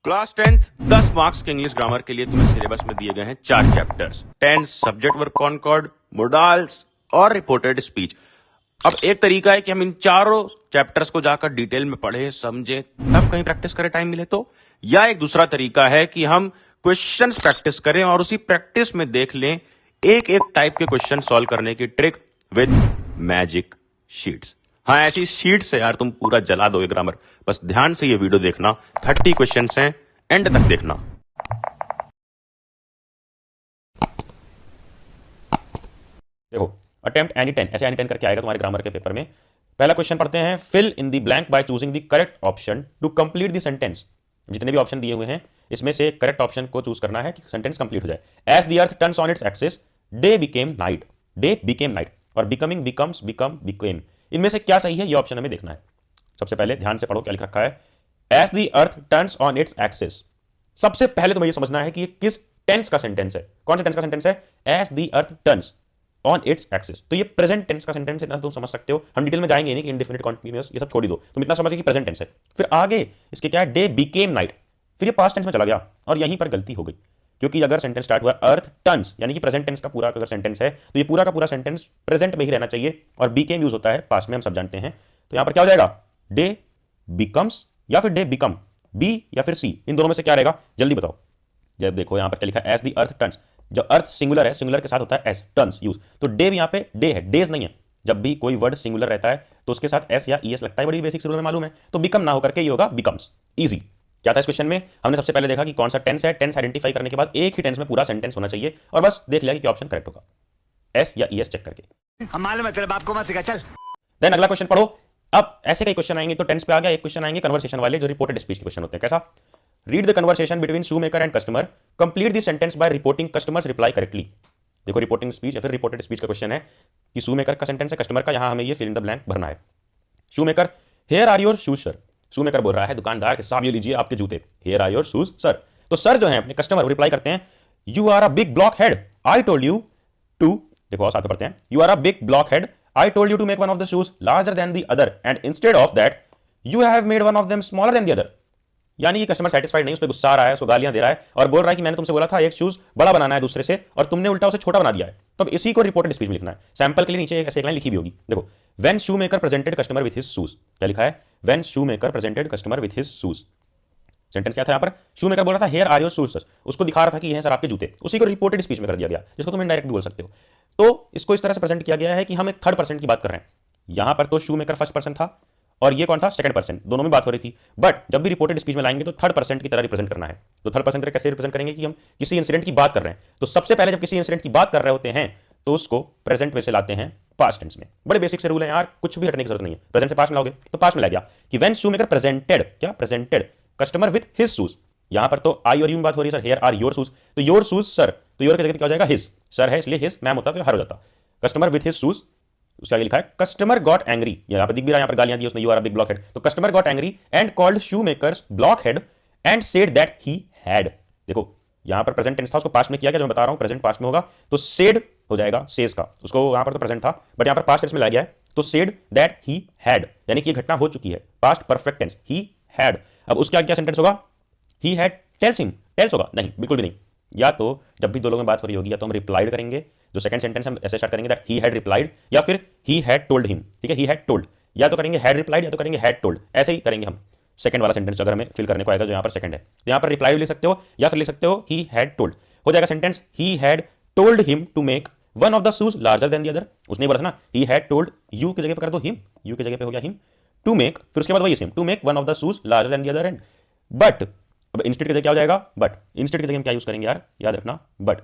Class 10th 10 marks के English grammar के लिए तुम्हें सिलेबस में दिए गए हैं 4 chapters, tense, subject verb concord, modals और रिपोर्टेड स्पीच। अब एक तरीका है कि हम इन चारों चैप्टर्स को जाकर डिटेल में पढ़े, समझें, तब कहीं प्रैक्टिस करें टाइम मिले तो। या एक दूसरा तरीका है कि हम क्वेश्चंस प्रैक्टिस करें और उसी प्रैक्टिस में देख लें एक एक टाइप के क्वेश्चन सॉल्व करने की ट्रिक विद मैजिक शीट्स। हाँ, ऐसी शीट से यार तुम पूरा जला दोगे ग्रामर। बस ध्यान से ये वीडियो देखना, 30 क्वेश्चंस हैं, एंड तक देखना। देखो, अटेम्प्ट एनी 10 ऐसे एनी 10 करके आएगा तुम्हारे ग्रामर के पेपर में। पहला क्वेश्चन पढ़ते हैं, fill in the blank by choosing the correct option to complete the sentence. जितने भी ऑप्शन दिए हुए हैं इसमें से करेक्ट ऑप्शन को चूज करना है कि सेंटेंस कंप्लीट हो जाए। As the earth turns on its axis, day became night, day became night, और बिकमिंग बिकम्स, बिकम बिकेम। इनमें से क्या सही है ये ऑप्शन हमें देखना है। सबसे पहले ध्यान से पढ़ो क्या लिख रखा है। As the earth turns on its axis, सबसे पहले तुम्हें ये समझना है कि ये किस टेंस का सेंटेंस है। कौन सा टेंस का सेंटेंस है? As the earth turns on its axis. तो ये प्रेजेंट टेंस का सेंटेंस है, इतना तुम समझ सकते हो। हम डिटेल में जाएंगे नहीं कि इंडेफिनिट, कॉन्टिन्यूअस, ये सब छोड़ दो। तुम इतना समझ कि प्रेजेंट टेंस है। फिर आगे इसके क्या है? डे बिकेम नाइट, फिर ये पास्ट टेंस में चला गया और यहीं पर गलती हो गई, क्योंकि अगर सेंटेंस स्टार्ट हुआ अर्थ टर्न्स यानी कि प्रेजेंट टेंस का पूरा अगर सेंटेंस है तो ये पूरा का पूरा सेंटेंस प्रेजेंट में ही रहना चाहिए, और बिकेम यूज होता है पास्ट में, हम सब जानते हैं। तो यहां पर क्या हो जाएगा? डे बिकम्स या फिर डे बिकम, बी या फिर सी, इन दोनों में से क्या रहेगा? जल्दी बताओ। जब देखो यहां पर क्या लिखा है, एज द अर्थ टर्न्स, जब अर्थ सिंगुलर है, सिंगुलर के साथ होता है एस, टर्न्स यूज, तो डे भी यहां पे डे है, डेज नहीं है। जब भी कोई वर्ड सिंगुलर रहता है तो उसके साथ एस या ईएस लगता है, बड़ी बेसिक रूल में मालूम है। तो बिकम ना होकर के ये होगा बिकम्स। इजी। क्या था इस क्वेश्चन में? हमने सबसे पहले देखा कि कौन सा टेंस है। टेंस आइडेंटिफाई करने के बाद एक ही टेंस में पूरा सेंटेंस होना चाहिए, और बस देख लिया कि क्या ऑप्शन करेक्ट होगा, एस या ईएस चेक करके। हम मालूम है तेरे बाप को मत सिखा, चल। देन अगला क्वेश्चन पढ़ो। अब ऐसे कई क्वेश्चन आएंगे, तो टेंस पे आ गया, एक क्वेश्चन आएंगे कन्वर्सेशन वाले, जो रिपोर्टेड स्पीच के क्वेश्चन होते हैं। कैसा? Read the conversation between shoemaker and customer, complete the sentence by reporting customers reply correctly. देखो, रिपोर्टिंग स्पीच या फिर रिपोर्टेड स्पीच का क्वेश्चन है कि शूमेकर का सेंटेंस है, कस्टमर का, यहां हमें ये फिल इन द ब्लैंक भरना है। Shoemaker, here are your shoes sir. Shoemaker बोल रहा है दुकानदार के, साहब ये लीजिए आपके जूते, here are your shoes sir. तो सर जो है अपने कस्टमर रिप्लाई करते हैं, you are a big blockhead, I told you too, देखो और साथ में पढ़ते हैं, you are a big blockhead, I told you to make one of the shoes larger than the other and instead of that you have made one of them smaller than the other। यानी कि customer satisfied नहीं, उस पर गुस्सा आ रहा है, उसको गालियां दे रहा है और बोल रहा है कि मैंने तुमसे बोला था एक शूज बड़ा बनाना है दूसरे से, और तुमने उल्टा उसे छोटा बना दिया है। तो अब इसी को रिपोर्टेड स्पीच में लिखना है। सैंपल के लिए नीचे एक ऐसे लाइन लिखी भी होगी, देखो, when shoemaker presented customer with his shoes, क्या लिखा है? When shoemaker presented customer with his shoes. Sentence क्या था यहाँ पर? शूमेकर बोल रहा था here are your shoes sir, उसको दिखा रहा था कि ये हैं सर आपके जूते, उसी को रिपोर्टेड स्पीच में कर दिया गया, जिसको तुम इनडायरेक्ट भी बोल सकते हो। तो इसको इस तरह से प्रेजेंट किया गया है कि हम एक थर्ड पर्सन की बात कर रहे हैं। यहां पर तो शूमेकर फर्स्ट पर्सन था और ये कौन था? सेकंड पर्सन, दोनों में बात हो रही थी। बट जब भी रिपोर्टेड स्पीच में लाएंगे तो थर्ड पर्सन की तरह रिप्रेजेंट करना है। तो थर्ड पर्सन कैसे रिप्रेजेंट करेंगे कि हम किसी इंसिडेंट की बात कर रहे हैं, तो सबसे पहले जब किसी इंसिडेंट की बात कर रहे होते हैं तो उसको प्रेजेंट में से लाते हैं पास्ट टेंस में। बड़े बेसिक से रूल है यार, कुछ भी हटने की जरूरत नहीं है। प्रेजेंट से पास्ट में लाओगे तो पास्ट में ला गया कि व्हेन शूमेकर प्रेजेंटेड, क्या presented customer with his shoes. यहां पर तो आई और यू में बात हो रही है, sir here are your shoes, तो योर शूज सर, तो योर की जगह क्या हो जाएगा? हिज। सर है इसलिए हिज, मैम होता तो हर हो जाता। कस्टमर विथ हिज शूज, उसके आगे लिखा है कस्टमर गॉट एंग्री, यहां पर दिख भी रहा है, यहां पर गालियां दी उसने, you are a big blockhead, तो customer got angry and called shoemakers blockhead and said that he had. देखो यहां पर प्रेजेंट टेंस था, उसको पास्ट में किया गया, जो मैं बता रहा हूं प्रेजेंट पास्ट में होगा, तो सेड हो जाएगा सेज का, उसको यहां पर तो प्रेजेंट था बट यहां पर पास्ट टेंस में लाया गया है, तो सेड दैट ही हैड, यानी कि ये घटना हो चुकी है, past perfect tense, he had. अब उसके आगे क्या सेंटेंस होगा? He had tells him, tells होगा? नहीं, बिल्कुल भी नहीं। या तो जब भी दो लोगों में बात हो रही होगी, या तो हम रिप्लाइड करेंगे, जो सेकंड सेंटेंस हम ऐसे स्टार्ट करेंगे दैट ही हैड रिप्लाइड, या फिर ही हैड टोल्ड हिम, ठीक है, ही हैड टोल्ड, या तो करेंगे हैड रिप्लाइड या तो करेंगे हैड टोल्ड, ऐसे ही करेंगे हम। सेकंड वाला सेंटेंस अगर हमें फिल करने को आएगा जो यहां पर सेकंड है, तो यहां पर रिप्लाइड लिख सकते हो या फिर लिख सकते हो ही हैड टोल्ड, हो जाएगा sentence he had told him to make one of the shoes larger than the other. उसने बोला था ना ही हैड टोल्ड, यू की जगह पे कर दो हिम, यू की जगह पे हो गया हिम, टू मेक, फिर उसके बाद वही same, to make one of the shoes larger than the other and, but अब इंस्टेड की जगह क्या हो जाएगा? बट। इंस्टेड की जगह हम क्या यूज करेंगे यार, याद रखना, बट।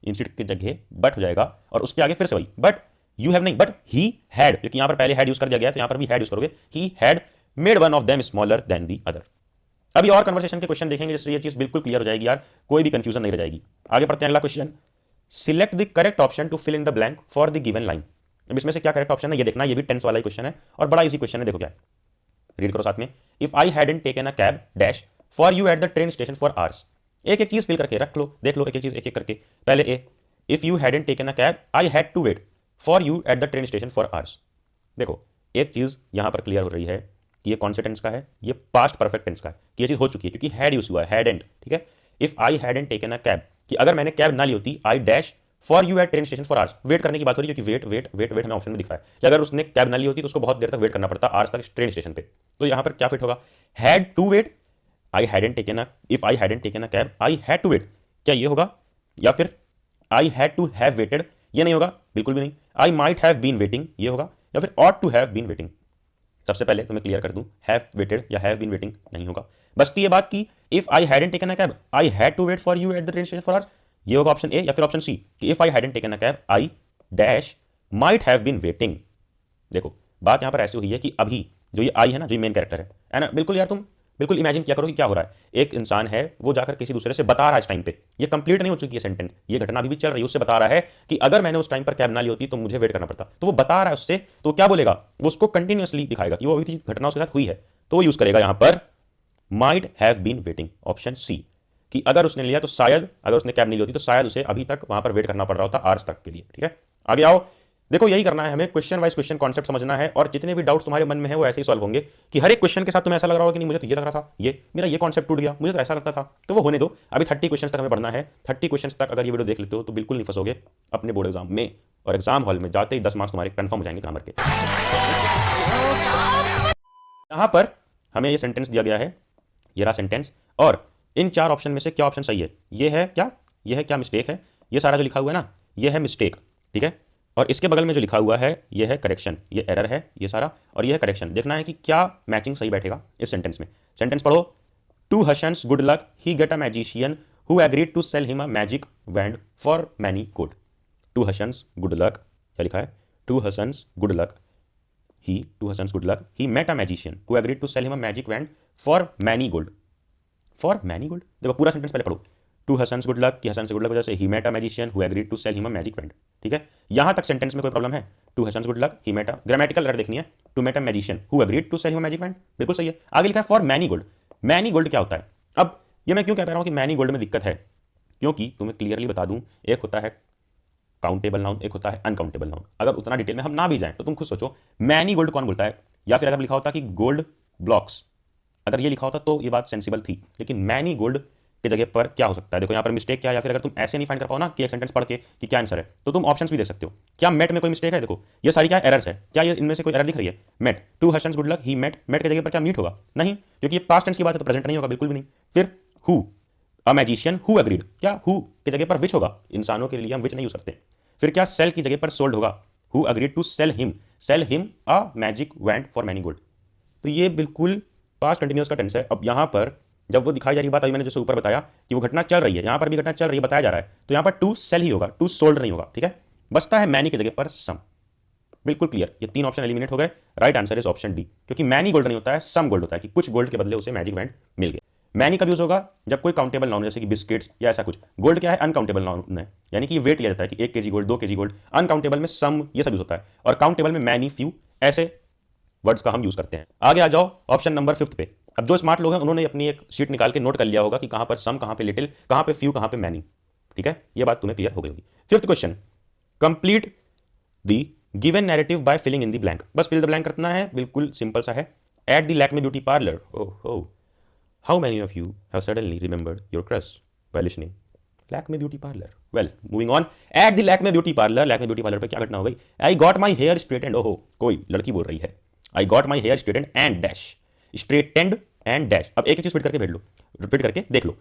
इंस्टेड की जगह बट हो जाएगा और उसके आगे फिर से वही, बट यू हैव नहीं, बट ही हैड, क्योंकि यहां पर पहले हैड यूज कर दिया गया है तो यहां पर भी हैड यूज करोगे, he had made one of them smaller than the other. अभी और कन्वर्सेशन के क्वेश्चन देखेंगे जिससे ये चीज बिल्कुल क्लियर हो जाएगी यार, कोई भी कंफ्यूजन नहीं रह जाएगी। आगे पढ़ते हैं अगला question, select the correct option to fill in the blank for the given line. अब इसमें से क्या करेक्ट ऑप्शन है ये देखना, ये भी टेंस वाला ही क्वेश्चन है और बड़ा इजी क्वेश्चन है, देखो क्या है, रीड करो साथ में। If I hadn't taken a cab dash for you at the train station for hours. एक एक चीज फिल करके रख लो, देख लो एक एक चीज एक एक करके। पहले a, if you hadn't taken a cab I had to wait for you at the train station for hours. देखो एक चीज यहां पर क्लियर हो रही है कि ये कौन से टेंस का है, ये पास्ट परफेक्ट टेंस का है, कि ये चीज़ हो चुकी है, क्योंकि हैड यूज हुआ है, हैड एंड, ठीक है। If I hadn't taken a cab, कि अगर मैंने कैब ना ली होती, I dash for you at train station for hours, wait करने की बात हो रही है, क्योंकि वेट वेट वेट वेट हमें ऑप्शन में दिख रहा है कि अगर उसने कैब ना ली होती तो उसको बहुत देर तक वेट करना पड़ता आवर्स तक ट्रेन स्टेशन पे। तो यहाँ पर क्या फिट होगा, had to wait, I hadn't taken a, if I hadn't taken a cab I had to wait, क्या ये होगा, या फिर I had to have waited, ये नहीं होगा, बिल्कुल भी नहीं। I might have been waiting, ये होगा, या फिर ought to have been waiting. सबसे पहले तो मैं क्लियर कर दूं, हैव वेटेड या हैव बीन वेटिंग नहीं होगा। बसती ये बात की if I hadn't taken a cab I had to wait for you at the train station for hours, ये होगा ऑप्शन ए, या फिर ऑप्शन सी कि if I hadn't taken a cab I dash might have been waiting. देखो बात यहां पर ऐसी हुई है कि अभी जो ये आई है ना, जो मेन कैरेक्टर है ना, बिल्कुल यार तुम बिल्कुल इमेजिन किया करो कि क्या हो रहा है। एक इंसान है, वो जाकर किसी दूसरे से बता रहा है इस टाइम पे, ये कंप्लीट नहीं हो चुकी है सेंटेंस, ये घटना अभी भी चल रही है, उससे बता रहा है कि अगर मैंने उस टाइम पर कैब ना ली होती तो मुझे वेट करना पड़ता। तो वो बता रहा है उससे, तो क्या बोलेगा, वो उसको कंटिन्यूअसली दिखाएगा कि वो अभी घटना उसके साथ हुई है, तो वो यूज करेगा यहां पर might have been waiting, option C, कि अगर उसने लिया तो शायद, अगर उसने कैब नहीं ली होती तो शायद उसे अभी तक वहां पर वेट करना पड़ रहा होता आवर्स तक के लिए, ठीक है। आगे आओ, देखो यही करना है हमें, क्वेश्चन वाइज क्वेश्चन कॉन्सेप्ट समझना है, और जितने भी डाउट्स तुम्हारे मन में है वो ऐसे ही सॉल्व होंगे कि हर एक क्वेश्चन के साथ तुम्हें ऐसा लग रहा होगा कि नहीं मुझे तो ये लग रहा था, ये मेरा ये कॉन्सेप्ट टूट गया, मुझे तो ऐसा लगता था, तो वो होने दो। अभी 30 क्वेश्चन तक हमें पढ़ना है, 30 क्वेश्चन तक अगर ये वीडियो देख लेते हो तो बिल्कुल नहीं फंसोगे अपने बोर्ड एग्जाम में, और एग्जाम हॉल में जाते ही 10 मार्क्स तुम्हारे कंफर्म हो जाएंगे ग्रामर के। यहां पर हमें ये सेंटेंस दिया गया है, ये रहा सेंटेंस, और इन 4 ऑप्शन में से क्या ऑप्शन सही है, ये है क्या, ये है क्या मिस्टेक है, ये सारा जो लिखा हुआ है ना ये है मिस्टेक, ठीक है। और इसके बगल में जो लिखा हुआ है ये है करेक्शन, ये एरर है ये सारा, और ये है करेक्शन। देखना है कि क्या मैचिंग सही बैठेगा इस सेंटेंस में। सेंटेंस पढ़ो, to Hassan's good luck he get a magician who agreed to sell him a magic wand for many good. To Hassan's good luck, क्या लिखा है, to Hassan's good luck he met a magician who agreed to sell him a magic wand for many gold, for many gold. देखो पूरा sentence पहले पढ़ो, to Hassan's good luck, कि हसन से good luck वजह से he met a magician who agreed to sell him a magic wand, ठीक है। यहां तक सेंटेंस में कोई प्रॉब्लम है, to Hassan's good luck he met a, grammatical error देखनी है, to met a magician who agreed to sell him a magic wand, बिल्कुल सही है। आगे लिखा है for many gold, many gold क्या होता है। अब ये मैं क्यों कह रहा हूं कि मैनी गोल्ड में दिक्कत है, क्योंकि तुम्हें क्लियरली बता दूं, एक होता है काउंटेबल नाउन, एक होता है अनकाउंटेबल नाउन। अगर उतना डिटेल में हम ना भी जाएं तो तुम खुद सोचो मैनी गोल्ड कौन बोलता है, या फिर अगर लिखा होता कि गोल्ड ब्लॉक्स, अगर ये लिखा होता तो ये बात सेंसिबल थी, लेकिन मैनी गोल्ड की जगह पर क्या हो सकता है। देखो यहाँ पर मिस्टेक क्या है, या फिर अगर तुम ऐसे नहीं फाइंड कर पाओ ना कि एक सेंटेंस पढ़ के कि क्या आंसर है, तो तुम ऑप्शंस भी देख सकते हो। क्या मेट में कोई मिस्टेक है, देखो ये सारी क्या एरर्स है, क्या ये इनमें से कोई एरर दिख रही है, met, to Hassan's good luck he met, met की जगह पर क्या मीट होगा, नहीं, क्योंकि ये पास्ट टेंस की बात है तो प्रेजेंट नहीं होगा, बिल्कुल भी नहीं। फिर who, a magician who agreed, क्या हु की जगह पर विच होगा, इंसानों के लिए हम विच नहीं यूज सकते। फिर क्या सेल की जगह पर सोल्ड होगा, who agreed to sell him a magic wand for many gold, तो ये बिल्कुल पास्ट कंटिन्यूअस का टेंस है। अब यहाँ पर जब वो दिखाई जा रही बात, अभी मैंने जैसे ऊपर बताया कि वो घटना चल रही है, यहाँ पर भी घटना चल रही है बताया जा रहा है, तो यहाँ पर टू सेल ही होगा, टू सोल्ड नहीं होगा, ठीक है। बचता है मैनी की जगह पर सम, बिल्कुल क्लियर, ये 3 ऑप्शन एलिमिनेट हो गए। Right answer is option D, क्योंकि मैनी गोल्ड नहीं होता है, सम गोल्ड होता है, कि कुछ गोल्ड के बदले उसे मैजिक वैंड मिल गया। मैनी कब यूज होगा, जब कोई काउंटेबल नाउन जैसे कि बिस्किट्स या ऐसा कुछ। गोल्ड क्या है, अनकाउंटेबल नाउन है, यानी कि वेट लिया जाता है कि 1 kg gold, 2 kg gold. Uncountable में सम, ये सब यूज होता है, और काउंटेबल में मैनी, फ्यू, ऐसे वर्ड्स का हम यूज करते हैं। आगे आ जाओ ऑप्शन नंबर 5 पे। अब जो स्मार्ट लोग हैं उन्होंने अपनी एक शीट निकाल के नोट कर लिया होगा कि कहां पर सम, कहां पे लिटिल, कहां पे फ्यू, कहां पे मैनी, ठीक है। ये बात तुम्हें क्लियर हो गई होगी। 5th question, complete the given narrative by filling in the blank. बस फिल द ब्लैंक करना है, बिल्कुल सिंपल सा है। At the Lakme beauty parlour, oh how many of you have suddenly remembered your crush by listening Lakme beauty parlour. Well moving on, at the Lakme beauty parlour, Lakme beauty parlour पे क्या घटना हो गई, आई गॉट माई हेयर स्ट्रेटेंड, ओहो कोई लड़की बोल रही है, I got my hair straightened and dash, straightened and dash. अब एक चीज फिट करके भेज लो, रिपीट करके देख लो,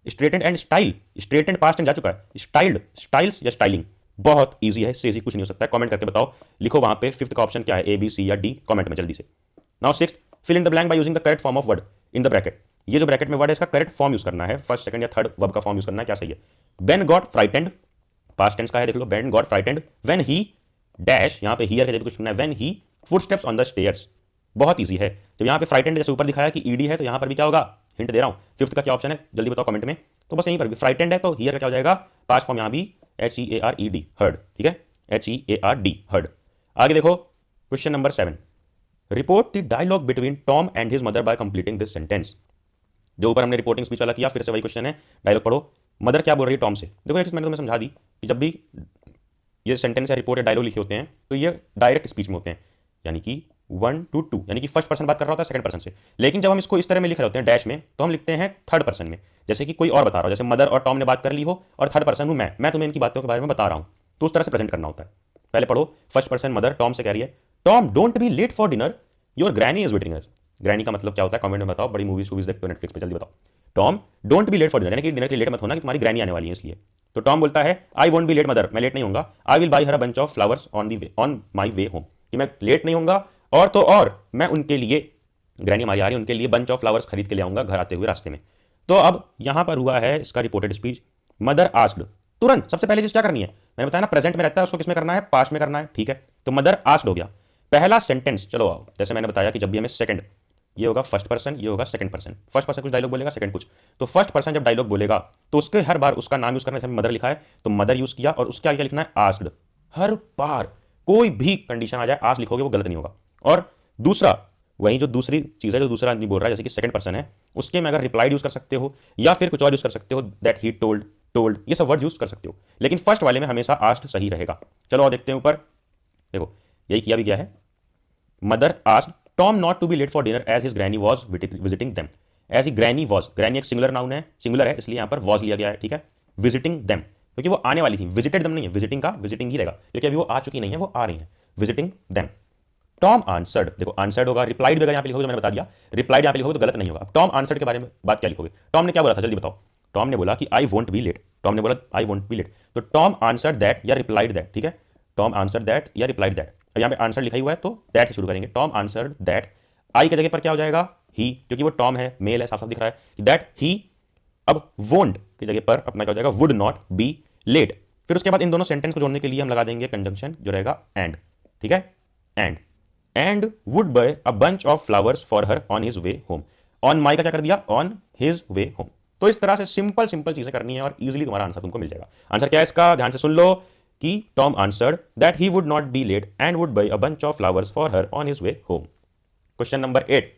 स्ट्रेटेंड एंड स्टाइल, स्ट्रेटेंड पास्ट एंड जा चुका है, स्टाइल्ड, स्टाइल्स या स्टाइलिंग, बहुत इजी है, इससे इजी कुछ नहीं हो सकता है। कमेंट करके बताओ, लिखो वहां पे 5th का ऑप्शन क्या है, ए बी सी या डी, कमेंट में जल्दी से। Now 6th, fill in the blank by using the correct form of word in the bracket. ये जो ब्रैकेट में वर्ड है इसका करेक्ट फॉर्म यूज करना है, फर्स्ट, सेकंड या थर्ड वर्ब का फॉर्म यूज करना है, क्या सही है। Ben got frightened, past tense का है, देख लो, Ben got frightened when he dash, यहां पे हियर के जगह कुछ करना है, when he footsteps on the stairs, बहुत इजी है। जब यहाँ पे फ्राइटेंड जैसे ऊपर दिखाया कि ईडी है, तो यहाँ पर भी क्या होगा, हिंट दे रहा हूँ। 5th का क्या ऑप्शन है जल्दी बताओ कमेंट में। तो बस यहीं पर भी फ्राइटेंड है तो हियर का क्या हो जाएगा, पास्ट फॉर्म यहाँ भी HEARED, हर्ड, ठीक है, HEARD, हर्ड। आगे देखो question number 7, report the dialogue between Tom and his mother by completing this sentence. जो ऊपर हमने रिपोर्टिंग स्पीच वाला किया, फिर से वही क्वेश्चन है, डायलॉग पढ़ो। मदर क्या बोल रही है टॉम से, देखो एक चीज मैंने तुम्हें समझा दी कि जब भी ये सेंटेंस या रिपोर्ट या डायलॉग लिखे होते हैं तो ये डायरेक्ट स्पीच में होते हैं, यानी कि 1 to 2, यानी कि फर्स्ट पर्सन बात कर रहा होता है सेकंड पर्सन से। लेकिन जब हम इसको इस तरह में लिख रहे होते हैं डैश में, तो हम लिखते हैं थर्ड पर्सन में, जैसे कि कोई और बता रहा हो, जैसे मदर और टॉम ने बात कर ली हो और थर्ड पर्सन हूं मैं तुम्हें इनकी बातों के बारे में बता रहा हूं, तो उस तरह से प्रेजेंट करना होता है। पहले पढ़ो, फर्स्ट पर्सन मदर टॉम से कह रही है, Tom don't be late for dinner, your granny is waiting us. Granny का मतलब क्या होता है कमेंट में बताओ, बड़ी मूवीज देखते हो नेटफ्लिक्स पे, जल्दी बताओ। Tom don't be late for dinner, यानी कि डिनर के लिए लेट मत होना कि तुम्हारी ग्रैनी आने वाली है इसलिए। तो टॉम बोलता है, I won't be late mother, मैं लेट नहीं होऊंगा, I will buy her a bunch of flowers on my way home, कि मैं लेट नहीं होऊंगा और तो और मैं उनके लिए, ग्रैनी हमारी आ रही है, उनके लिए बंच ऑफ फ्लावर्स खरीद के ले आऊंगा घर आते हुए रास्ते में। तो अब यहां पर हुआ है इसका रिपोर्टेड स्पीच, मदर आस्क्ड, तुरंत सबसे पहले चीज क्या करनी है, मैंने बताया ना प्रेजेंट में रहता है, उसको किसमें करना है, पास्ट में करना है, ठीक है। तो मदर आस्क्ड हो गया, पहला सेंटेंस, चलो आओ, जैसे मैंने बताया कि जब भी हमें सेकंड, ये होगा फर्स्ट पर्सन, ये होगा सेकंड पर्सन, फर्स्ट पर्सन कुछ डायलॉग बोलेगा, सेकंड कुछ, तो फर्स्ट पर्सन जब डायलॉग बोलेगा तो उसके हर बार उसका नाम यूज करना, जैसे मदर लिखा है तो मदर यूज किया, और उसके आगे क्या लिखना है, आस्क्ड। हर बार कोई भी कंडीशन आ जाए आस्क लिखोगे वो गलत नहीं होगा। और दूसरा, वही जो दूसरी चीज है जो दूसरा आदमी बोल रहा है, जैसे कि सेकंड पर्सन है, उसके में अगर रिप्लाइड यूज कर सकते हो या फिर कुछ और यूज कर सकते हो, दैट ही टोल्ड, टोल्ड, ये सब वर्ड यूज कर सकते हो, लेकिन फर्स्ट वाले में हमेशा आस्क्ड सही रहेगा। चलो और देखते हैं ऊपर, देखो यही किया भी गया है, mother asked Tom not to be late for dinner as his granny was visiting them, as he granny was, granny एक सिंगुलर नाउन है, सिंगुलर है इसलिए यहां पर वॉज लिया गया है, ठीक है, विजिटिंग देम, क्योंकि वो आने वाली थी, विजिटेड देम नहीं है, विजिटिंग का विजिटिंग ही रहेगा, क्योंकि अभी वो आ चुकी नहीं है, वो आ रही है, विजिटिंग देम। टॉम आंसर्ड, देखो आंसर्ड होगा, रिप्लाइड भी अगर यहाँ पे लिखोगे तो मैंने बता दिया, रिप्लाइड यहाँ पे लिखोगे तो गलत नहीं होगा। टॉम आंसर्ड के बारे में बात क्या लिखोगे, टॉम ने क्या बोला था जल्दी बताओ, टॉम ने बोला कि I won't be late, Tom ने बोला आई वोंट बी लेट, तो टॉम आंसर्ड दैट या रिप्लाइड दैट, ठीक है, टॉम आंसर्ड दैट या रिप्लाइड दैट, यहाँ पे आंसर लिखा हुआ है तो दैट से शुरू करेंगे, टॉम आंसर्ड दैट, आई की जगह पर क्या हो जाएगा, ही, क्योंकि वो टॉम है, मेल है, साफ साफ दिख रहा है, दैट ही, अब वोंट की जगह पर अपना क्या हो जाएगा, वुड नॉट बी लेट, फिर उसके बाद इन दोनों सेंटेंस को जोड़ने के लिए हम लगा देंगे कंजंक्शन जो रहेगा एंड, ठीक है, and would buy a bunch of flowers for her on his way home, on my का क्या कर दिया, ऑन हिज वे होम। तो इस तरह से सिंपल सिंपल चीजें करनी है और इजीली तुम्हारा आंसर तुमको मिल जाएगा। आंसर क्या है इसका, ध्यान से सुन लो, कि Tom answered that he would not be late and would buy a bunch of flowers for her on his way home. Question number 8,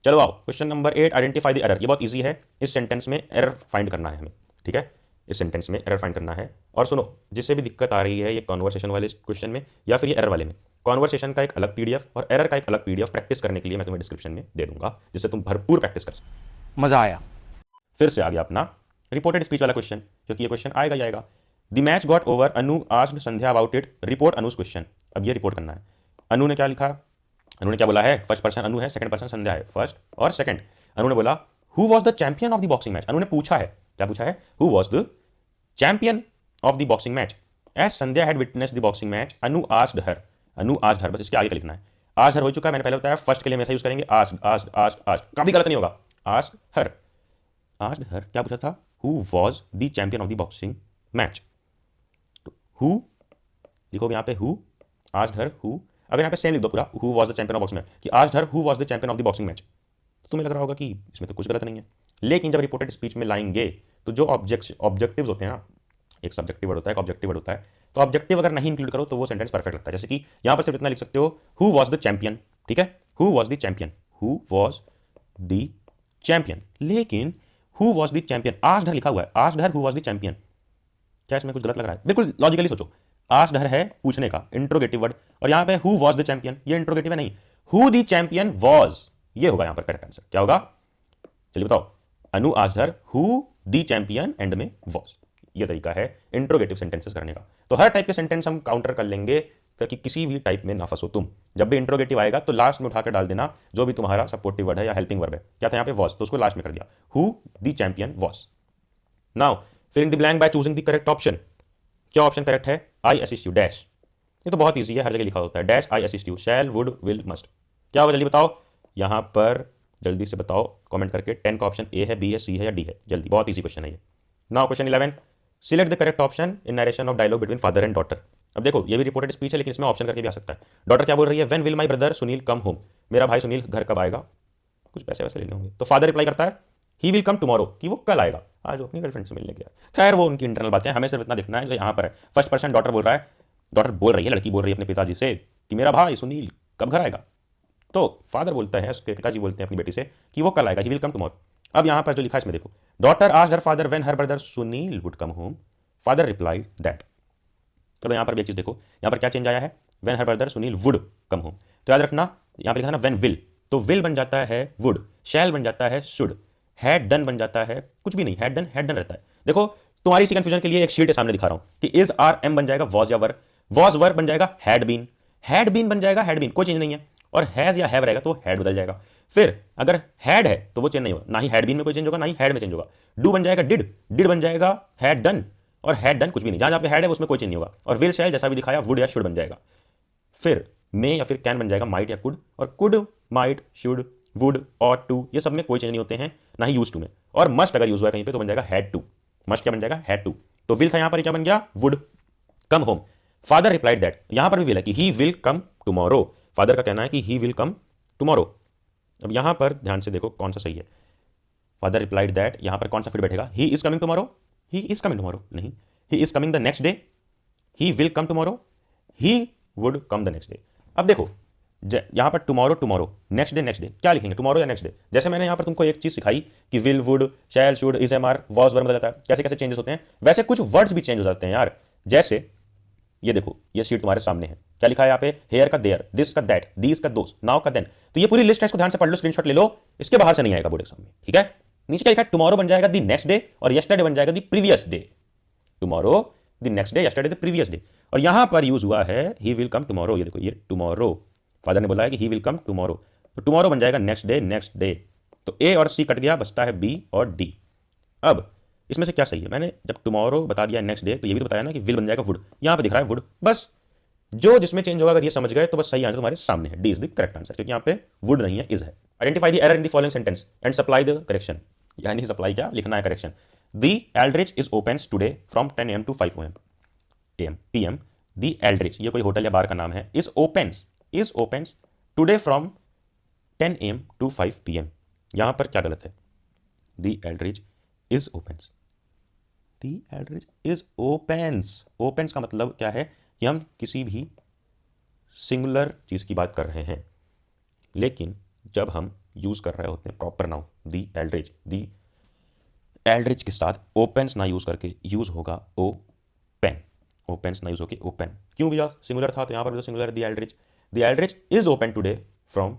चलो आओ, question number 8, identify the error, ये बहुत इजी है, इस सेंटेंस में एरर फाइंड करना है हमें, ठीक है, इस सेंटेंस में एरर फाइंड करना है। और सुनो, जिससे भी दिक्कत आ रही है ये कॉन्वर्सेशन वाले क्वेश्चन में या फिर ये एरर वाले में, कॉन्वर्सेशन का एक अलग पीडीएफ और एरर का एक अलग पीडीएफ प्रैक्टिस करने के लिए मैं तुम्हें डिस्क्रिप्शन में दे दूंगा, जिससे तुम भरपूर प्रैक्टिस कर सको। मजा आया। फिर से आ गया अपना रिपोर्टेड स्पीच वाला क्वेश्चन, क्योंकि ये क्वेश्चन आएगा ही आएगा। The match got over, Anu asked Sandhya about it, report Anuj question. अब ये रिपोर्ट करना है, अनु ने क्या लिखा, अनु ने क्या बोला है, फर्स्ट पर्सन अनु है, सेकंड पर्सन संध्या है, फर्स्ट और सेकंड। अनु ने बोला who was the champion of the boxing match, Anu ने पूछा है, क्या पूछा है, who was the champion of the boxing match as Sandhya had witnessed the boxing match, Anu asked her, Anu asked her, बस इसके आगे का लिखना है, आस्क्ड हर हो चुका है, मैंने पहले बताया फर्स्ट के लिए हम ऐसा यूज करेंगे, आस्क्ड आस्क्ड आस्क्ड आस्क्ड, कभी गलत नहीं होगा, आस्क्ड हर, आस्क्ड हर क्या पूछा था, who was the champion of the boxing match, who लिखोगे यहाँ पे हु, आस्क्ड हर हु, अगर यहाँ पे सेम लिख दो पूरा, who was the champion of boxing match, कि asked her who was the champion of the boxing match, तो तुम्हें लग रहा होगा कि इसमें तो कुछ गलत नहीं है, लेकिन जब रिपोर्टेड स्पीच में लाएंगे तो जो ऑब्जेक्टिव्स होते हैं ना, एक सब्जेक्टिव वर्ड होता है, एक ऑब्जेक्टिव वर्ड होता है, तो ऑब्जेक्टिव अगर नहीं इंक्लूड करो तो वो सेंटेंस परफेक्ट लगता है। जैसे कि यहाँ पर सिर्फ इतना लिख सकते हो, हु वाज द चैंपियन, ठीक है, who was the champion, who was the champion, लेकिन who was the champion, asked her लिखा हुआ है, asked her who was the champion, क्या इसमें कुछ गलत लग रहा है, बिल्कुल लॉजिकली सोचो, आस्क्ड हर है पूछने का इंट्रोगेटिव वर्ड, और यहाँ पे हु वाज द चैंपियन, ये इंट्रोगेटिव है नहीं, हु द चैंपियन वाज, ये होगा यहाँ पर करेक्ट आंसर, क्या होगा, चलिए बताओ, Anu asked her who the champion end में वाज, ये तरीका है इंट्रोगेटिव सेंटेंसेस करने का। तो हर टाइप के सेंटेंस हम काउंटर कर लेंगे ताकि किसी भी टाइप में ना फंसो तुम, जब भी इंट्रोगेटिव आएगा तो लास्ट में उठाकर डाल देना जो भी तुम्हारा सपोर्टिव वर्ड है या हेल्पिंग वर्ब है, क्या था यहाँ पे वाज, तो उसको लास्ट में कर दिया, who the champion was. Now fill in the blank by choosing the correct option, क्या ऑप्शन करेक्ट है, आई असिस्ट यू डैश, ये तो बहुत ईजी है, हर जगह लिखा होता है, dash I assist you, shall would will must, क्या होगा जल्दी बताओ, यहाँ पर जल्दी से बताओ कमेंट करके, 10 का ऑप्शन ए है, बी है, सी है या डी है, जल्दी, बहुत ईजी क्वेश्चन है ये। Now question 11, select the correct option in narration of dialogue between father and daughter. अब देखो ये भी रिपोर्टेड स्पीच है लेकिन इसमें ऑप्शन करके भी आ सकता है। डॉटर क्या बोल रही है, when will my brother Sunil come home, मेरा भाई सुनील घर कब आएगा, कुछ पैसे वैसे लेने होंगे, तो फादर रिप्लाई करता है ही विल कम टुमारो, कि वो कल आएगा, आज वो अपनी गर्लफ्रेंड से मिलने गया। खैर वो उनकी इंटरनल बातें, हमें सिर्फ इतना देखना है जो यहाँ पर है, फर्स्ट पर्सन डॉटर बोल रहा है, डॉटर बोल रही है, लड़की बोल रही है अपने पिताजी से कि मेरा भाई सुनील कब घर आएगा, तो फादर बोलता है, उसके पिताजी बोलते हैं अपनी बेटी से कि वो कल आएगा, ही विल कम टुमारो। अब यहाँ पर जो लिखा है इसमें देखो, daughter asked her father when her brother Sunil would come home, father replied that. चलो यहाँ पर भी एक चीज देखो, यहाँ पर क्या चेंज आया है, when her brother Sunil would come home, तो याद रखना यहां पर लिखा है ना व्हेन विल, तो विल बन जाता है वुड, शैल बन जाता है शुड, हैड डन बन जाता है कुछ भी नहीं, हैड डन रहता है। देखो तुम्हारी सी कंफ्यूजन के लिए एक शीट के सामने दिखा रहा हूं कि इज आर एम बन जाएगा वॉज या वर, वॉज वर बन जाएगा हैड बीन बन जाएगा हैड बीन, कोई चेंज नहीं है, और हैज या हैव रहेगा तो हैड बदल जाएगा। फिर अगर हैड है तो वो चेंज नहीं होगा, ना ही हैड बीन में कोई चेंज होगा ना ही हैड में चेंज होगा। डू बन जाएगा डिड बन जाएगा हैड डन, और हैड डन कुछ भी नहीं, जहां पे हैड है उसमें कोई चेंज नहीं होगा। और विल शैल जैसा भी दिखाया वुड या शुड बन जाएगा। फिर मे या फिर कैन बन जाएगा माइट या कुड, और कुड माइट शुड वुड और टू ये सब में कोई चेंज नहीं होते हैं, ना ही यूज टू में। और मस्ट अगर यूज हुआ कहीं पे तो बन जाएगा हैड टू, मस्ट क्या बन जाएगा हैड टू। तो विल था यहां पर, क्या बन गया would come home. Father replied that, यहां पर भी विल है कि ही विल कम टुमारो, फादर का कहना है कि ही विल कम टुमारो। अब यहां पर ध्यान से देखो कौन सा सही है, फादर रिप्लाइड दैट, यहां पर कौन सा फिट बैठेगा, he is coming tomorrow, he is coming tomorrow नहीं, he is coming the next day, he will come tomorrow, he would come the next day. अब देखो यहां पर टुमारो नेक्स्ट डे क्या लिखेंगे, टुमारो या नेक्स्ट डे। जैसे मैंने यहां पर तुमको एक चीज सिखाई कि will would shall should is am are was were बदल जाता है, कैसे कैसे चेंजेस होते हैं, वैसे कुछ वर्ड्स भी चेंज हो जाते हैं यार। जैसे ये देखो ये शीट तुम्हारे सामने है, क्या लिखा है यहाँ पे, हेयर का देयर, दिस का दैट, दीस का दोस, नाउ का देन। तो ये पूरी लिस्ट है, इसको ध्यान से पढ़ लो, स्क्रीनशॉट ले लो, इसके बाहर से नहीं आएगा बोर्ड के सामने, ठीक है। नीचे क्या लिखा है, टुमारो बन जाएगा दी नेक्स्ट डे, और यस्टरडे बन जाएगा the previous day. Tomorrow the next day, yesterday the previous day. और यहां पर यूज हुआ है ही विल कम टुमारो, ये देखो ये टुमारो, फादर ने बोला है कि ही विल कम टुमारो, तो टुमारो बन जाएगा नेक्स्ट डे। तो ए और सी कट गया, बचता है बी और डी। अब इसमें से क्या सही है, मैंने जब टुमारो बता दिया नेक्स्ट डे तो ये भी तो बताया ना कि विल बन जाएगा वुड, यहां पे दिख रहा है वुड, बस जो जिसमें चेंज होगा अगर ये समझ गए तो बस सही आंसर तुम्हारे सामने है, D is the correct answer, क्योंकि यहां पे वुड नहीं है, इज है। Identify the error in the following sentence and supply the correction, यानी सप्लाई क्या लिखना है correction. The Aldrich is opens today from 10 AM to 5 PM। The Aldrich ये कोई होटल या बार का नाम है, is opens today from 10 AM to 5 PM। यहां पर क्या गलत है, the Aldrich is opens, the Aldrich is opens का मतलब क्या है कि हम किसी भी सिंगुलर चीज की बात कर रहे हैं, लेकिन जब हम यूज कर रहे होते हैं प्रॉपर नाउन द एल्ड्रिच के साथ ओपन्स ना यूज करके यूज होगा ओपन, ओपन्स ना यूज होके ओपन। क्यों भैया सिंगुलर था तो यहां पर भी singular the Aldrich is open today from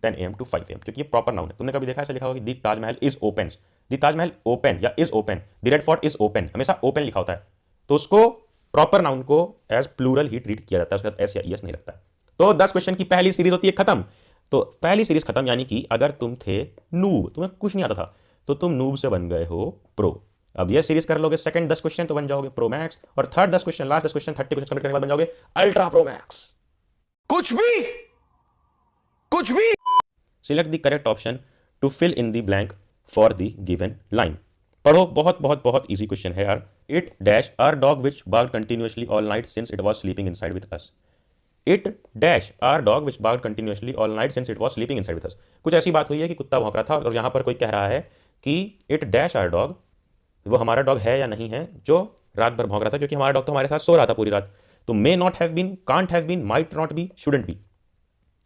10 AM to 5 AM, क्योंकि ये प्रॉपर नाउन है। तुमने कभी देखा ऐसा लिखा होगा कि the Taj Mahal is opens, the Taj Mahal open या is open, the red fort is open, हमेशा ओपन लिखा होता है, तो उसको प्रॉपर नाउन को एज प्लूरल ही ट्रीट किया जाता है, उसके साथ एस या ईएस नहीं लगता है। तो 10 क्वेश्चन की पहली सीरीज होती है खत्म। तो पहली सीरीज खत्म, यानी कि अगर तुम थे नूब, तुम्हें कुछ नहीं आता था, तो तुम नूब से बन गए हो प्रो। अब ये सीरीज कर लोगे सेकंड 10 क्वेश्चन तो बन जाओगे प्रो मैक्स, और third 10 question, last 10 question 30 question complete करने के बाद बन जाओगे अल्ट्रा प्रो मैक्स। कुछ भी select the correct option to fill in the blank for the given line. पढ़ो, बहुत बहुत बहुत इजी क्वेश्चन है यार। It dash our dog which barked continuously all night since it was sleeping inside with us. It dash our dog which barked continuously all night since it was sleeping inside with us. कुछ ऐसी बात हुई है कि कुत्ता भौंक रहा था, और यहां पर कोई कह रहा है कि इट डैश आर डॉग, वो हमारा डॉग है या नहीं है जो रात भर भौंक रहा था, क्योंकि हमारा डॉग तो हमारे साथ सो रहा था पूरी रात। तो may not have been, can't have been, might not be, shouldn't be,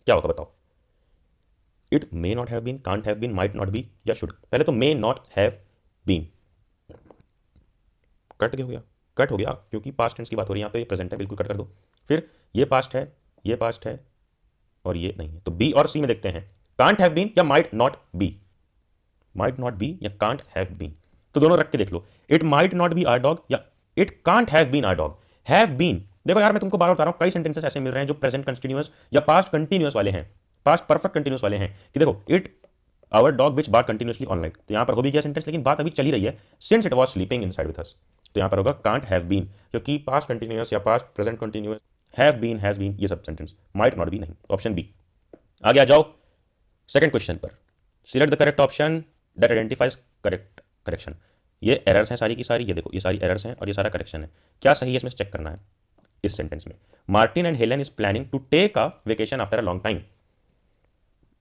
क्या होगा बताओ। It may not have been, can't have been, might not be या शुड। पहले तो may not have been cut हो गया क्योंकि पास्ट टेंस की बात हो रही है, यहाँ पे प्रेजेंट है, बिल्कुल कट कर दो। फिर ये पास्ट है, ये पास्ट है, और ये नहीं है। तो बी और सी में देखते हैं, कांट हैव बीन या माइट नॉट बी, या कांट हैव बीन, तो दोनों रख के देख लो। It might not be our dog या it can't have been our dog. Have been, देखो यार मैं तुमको बार बार बता रहा हूं, कई सेंटेंसेस ऐसे मिल रहे हैं जो प्रेजेंट कंटिन्यूअस या पास्ट कंटिन्यूअस वाले हैं, पास्ट परफेक्ट कंटिन्यूअस वाले हैं, कि देखो it our dog which bark continuously on night, तो यहां पर हो भी गया सेंटेंस, लेकिन बात अभी चली रही है, since it was sleeping inside with us, तो यहां पर होगा कांट हैव बीन, क्योंकि पास्ट कंटिन्यूअस या past present continuous, have been, has been, ये सब सेंटेंस, माइट नॉट बी नहीं, ऑप्शन बी। आगे आ जाओ सेकंड क्वेश्चन पर। Select the correct option that identifies correct correction. ये एरर्स हैं सारी की सारी, ये देखो ये सारी एरर्स हैं और ये सारा करेक्शन है। क्या सही है इसमें चेक करना है। इस सेंटेंस में Martin and Helen is planning to take a vacation after a long time.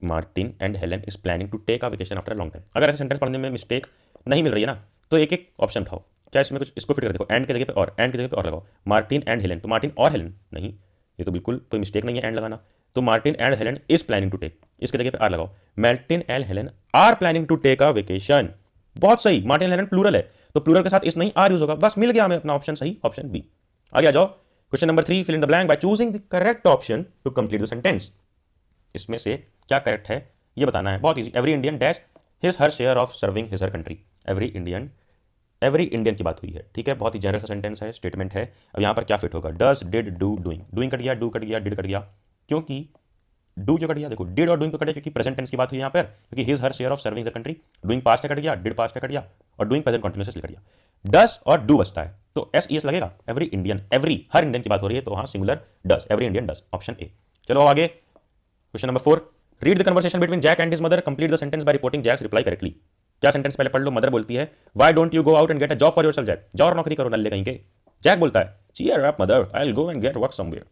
Martin and Helen is planning to take a vacation after a long time. अगर ऐसे सेंटेंस पढ़ने में मिस्टेक नहीं मिल रही है ना, तो एक एक ऑप्शन उठाओ, क्या इसमें कुछ इसको फिट कर देखो, एंड की जगह पे और, एंड की जगह पे और लगाओ। मार्टिन एंड हेलन, तो मार्टिन और हेलन नहीं, ये तो बिल्कुल कोई मिस्टेक नहीं है एंड लगाना। तो Martin and Helen is planning to take, इसकी जगह पे आर लगाओ। Martin and Helen are planning to take a vacation, बहुत सही। मार्टिन एंड हेलन प्लूरल है, तो प्लूरल के साथ इस नहीं आर यूज होगा, बस मिल गया हमें अपना ऑप्शन सही, ऑप्शन बी। आगे आ जाओ question number 3, fill in the blank by choosing the correct option to complete the sentence. इसमें से क्या करेक्ट है ये बताना है, बहुत easy. Every Indian dash his her share of serving his her country. Every Indian की बात हुई है, ठीक है, बहुत ही जनरल सा सेंटेंस है, स्टेटमेंट है। अब यहाँ पर क्या फिट होगा, does, did, do, doing. Doing cut गया, डू कट गया, डिड कट गया, क्योंकि डू क्यों कट गया, देखो डिड और डूइंग कट गया क्योंकि प्रेजेंट टेंस की बात हुई यहाँ पर, क्योंकि his her share of serving the country. Doing past cut गया, डिड पास्ट कट गया, और डूइंग प्रेजेंट कंटिन्यूअसली कट गया। डस और डू बचता है, तो एस ई एस लगेगा। एवरी इंडियन, एवरी हर इंडियन की बात हो रही है, तो हाँ singular does, every Indian does, option A. चलो आगे question number 4। Read the conversation between Jack and his mother, complete the sentence by reporting Jack's reply correctly. क्या सेंटेंस पहले पढ़ लो। मदर बोलती है why don't you go out and get a job for yourself Jack, जाओ और नौकरी करो नल्ले कहीं के। जैक बोलता है cheer up mother, I will go and get work somewhere,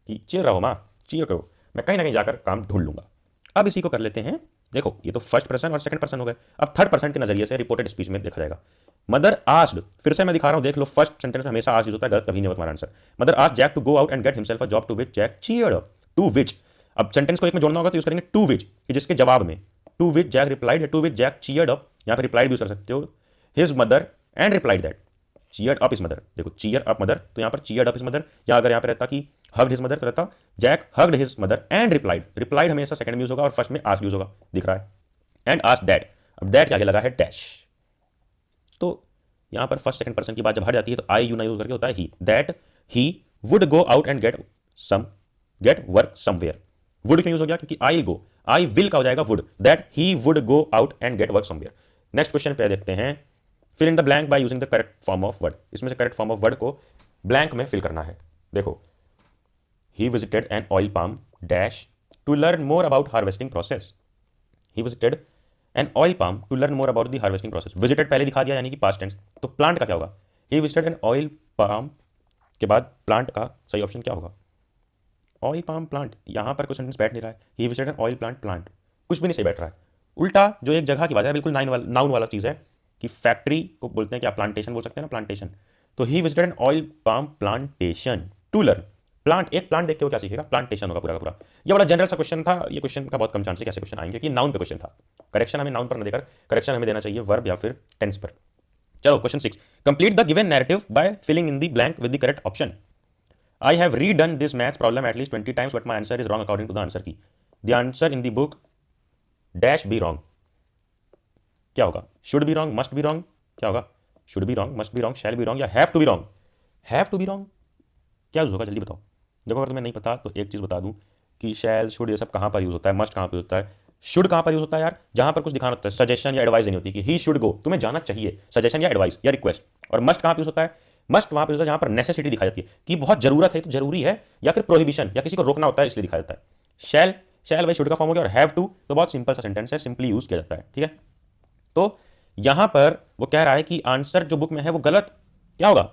कि चीयर रहो मां, चीयर करो, मैं कहीं ना कहीं जाकर काम ढूंढ लूंगा। अब इसी को कर लेते हैं, देखो ये तो फर्स्ट पर्सन और सेकंड पर्सन हो गए, अब थर्ड पर्सन के नजरिए से रिपोर्टेड स्पीच में देखा जाएगा। मदर आस्क्ड, फिर से मैं दिखा रहा हूं, देख लो फर्स्ट सेंटेंस में हमेशा आस्क्ड यूज होता है, गलत कभी नहीं होगा तुम्हारा answer. Mother asked Jack to go out and get himself a job, to which Jack cheered up. To which, अब सेंटेंस को एक में जोड़ना होगा तो यूज करेंगे टू विच, कि जिसके जवाब में। To which Jack replied, to which Jack cheered up, यहां पर रिप्लाइड भी यूज कर सकते हो, his mother and replied that cheered up his mother. देखो चीयर अप मदर, तो यहां पर चीयर्ड अप हिज मदर, या अगर यहां पर रहता कि हग्ड हिज मदर तो रहता Jack hugged his mother and replied. Replied हमेशा सेकंड में यूज होगा और फर्स्ट में आस्क्ड यूज होगा, दिख रहा है। एंड आस्क्ड दैट, अब दैट के आगे लगा है डैश, तो यहां पर फर्स्ट सेकंड पर्सन की बात जब हट जाती है तो आई यू ना यूज करके होता है ही। That he would go out and get work somewhere. Would क्यों यूज हो गया, क्योंकि आई गो, आई विल का हो जाएगा would, that he would go out and get work somewhere. Next question पे देखते हैं, fill in the blank by using the correct form of word. इसमें से करेक्ट फॉर्म ऑफ वर्ड को ब्लैंक में फिल करना है। देखो he visited an oil palm dash to learn more about harvesting process. He visited an oil palm to learn more about the harvesting process. Visited पहले दिखा दिया यानी कि पास्ट टेंस, तो प्लांट का क्या होगा, ही विजिटेड एन ऑयल पाम के बाद प्लांट का सही ऑप्शन क्या होगा, ऑयल पाम प्लांट। यहां पर कोई सेंटेंस बैठ नहीं रहा है, ही visited an oil plant, plant कुछ भी नहीं सही बैठ रहा है। उल्टा जो एक जगह की बात है, बिल्कुल नाउन वाला चीज है, कि फैक्ट्री को बोलते हैं क्या, प्लांटेशन बोल सकते हैं ना, प्लांटेशन। तो he visited an oil palm plantation to learn, plant, एक प्लांट देख के वो क्या सीखेगा, प्लांटेशन होगा पूरा का पूरा। ये बड़ा जनरल सा क्वेश्चन था, ये क्वेश्चन का बहुत कम चांस है कैसे क्वेश्चन आएंगे, कि नाउन पे क्वेश्चन था। करेक्शन हमें नाउन पर न देकर करेक्शन हमें देना चाहिए वर्ब या फिर टेंस पर। चलो question 6, complete the given narrative by filling in the blank with the correct option. I have read this maths problem at least 20 times but my answer is wrong according to the answer key. The answer in the book dash be wrong, क्या होगा, should be wrong, must be wrong, क्या होगा, should be wrong, must be wrong, shall be wrong, या have to be wrong. Have to be wrong क्या use होगा, जल्दी बताओ। देखो अगर तुम्हें नहीं पता तो एक चीज बता दूं कि शैल, शुड, ये सब कहां पर यूज होता है, मस्ट कहां पर होता है, शुड कहां पर यूज होता है यार, जहां पर कुछ दिखाना होता है, सजेशन या एडवाइस नहीं होती कि ही शुड गो, तुम्हें जाना चाहिए, सजेशन या एडवाइस या रिक्वेस्ट। और मस्ट कहां पर यूज होता है, मस्ट वहां पर यूज होता है जहां पर नेसेसिटी दिखाई जाती है, कि बहुत जरूरत है तो जरूरी है, या फिर प्रोहिबिशन या किसी को रोकना होता है इसलिए दिखाया जाता है। शैल वही शुड का फॉर्म हो गया, और हैव टू तो बहुत सिंपल सा सेंटेंस है, सिंपली यूज किया जाता है, ठीक है। तो यहां पर वो कह रहा है कि आंसर जो बुक में है वो गलत, क्या होगा,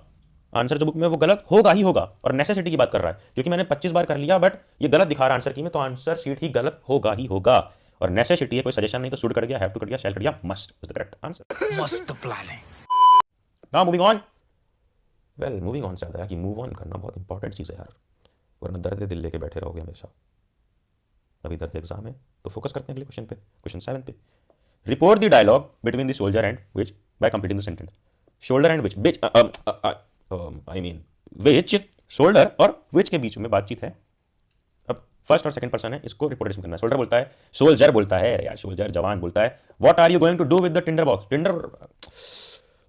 आंसर जो बुक में वो गलत होगा ही होगा, और नेसेसिटी की बात कर रहा है, क्योंकि मैंने 25 बार कर लिया बट ये गलत दिखा रहा है आंसर की में, तो आंसर शीट ही गलत होगा ही होगा। और नेसेसिटी है, कोई सजेशन नहीं, तो शुड कट गया, हैव टू कट गया, शैल कट गया, must is the correct answer. मस्त planning. Now moving on. Well moving on से आता है कि मूव ऑन करना बहुत इंपॉर्टेंट चीज़ है यार, वरना दर्द दिल लेके बैठे रहोगे हमेशा। अभी दर्द एग्जाम है तो फोकस करते हैं अगले क्वेश्चन पे, क्वेश्चन 7 पे। Report the dialogue between the soldier and witch by completing the sentence. Shoulder and witch, I mean witch, shoulder और विच के बीच में बातचीत है। अब फर्स्ट और सेकंड पर्सन है, इसको रिपोर्टेशन करना है। शोल्डर बोलता है, सोल्जर बोलता है यार, सोल्जर जवान बोलता है what are you going to do with the tinder box. Tinder,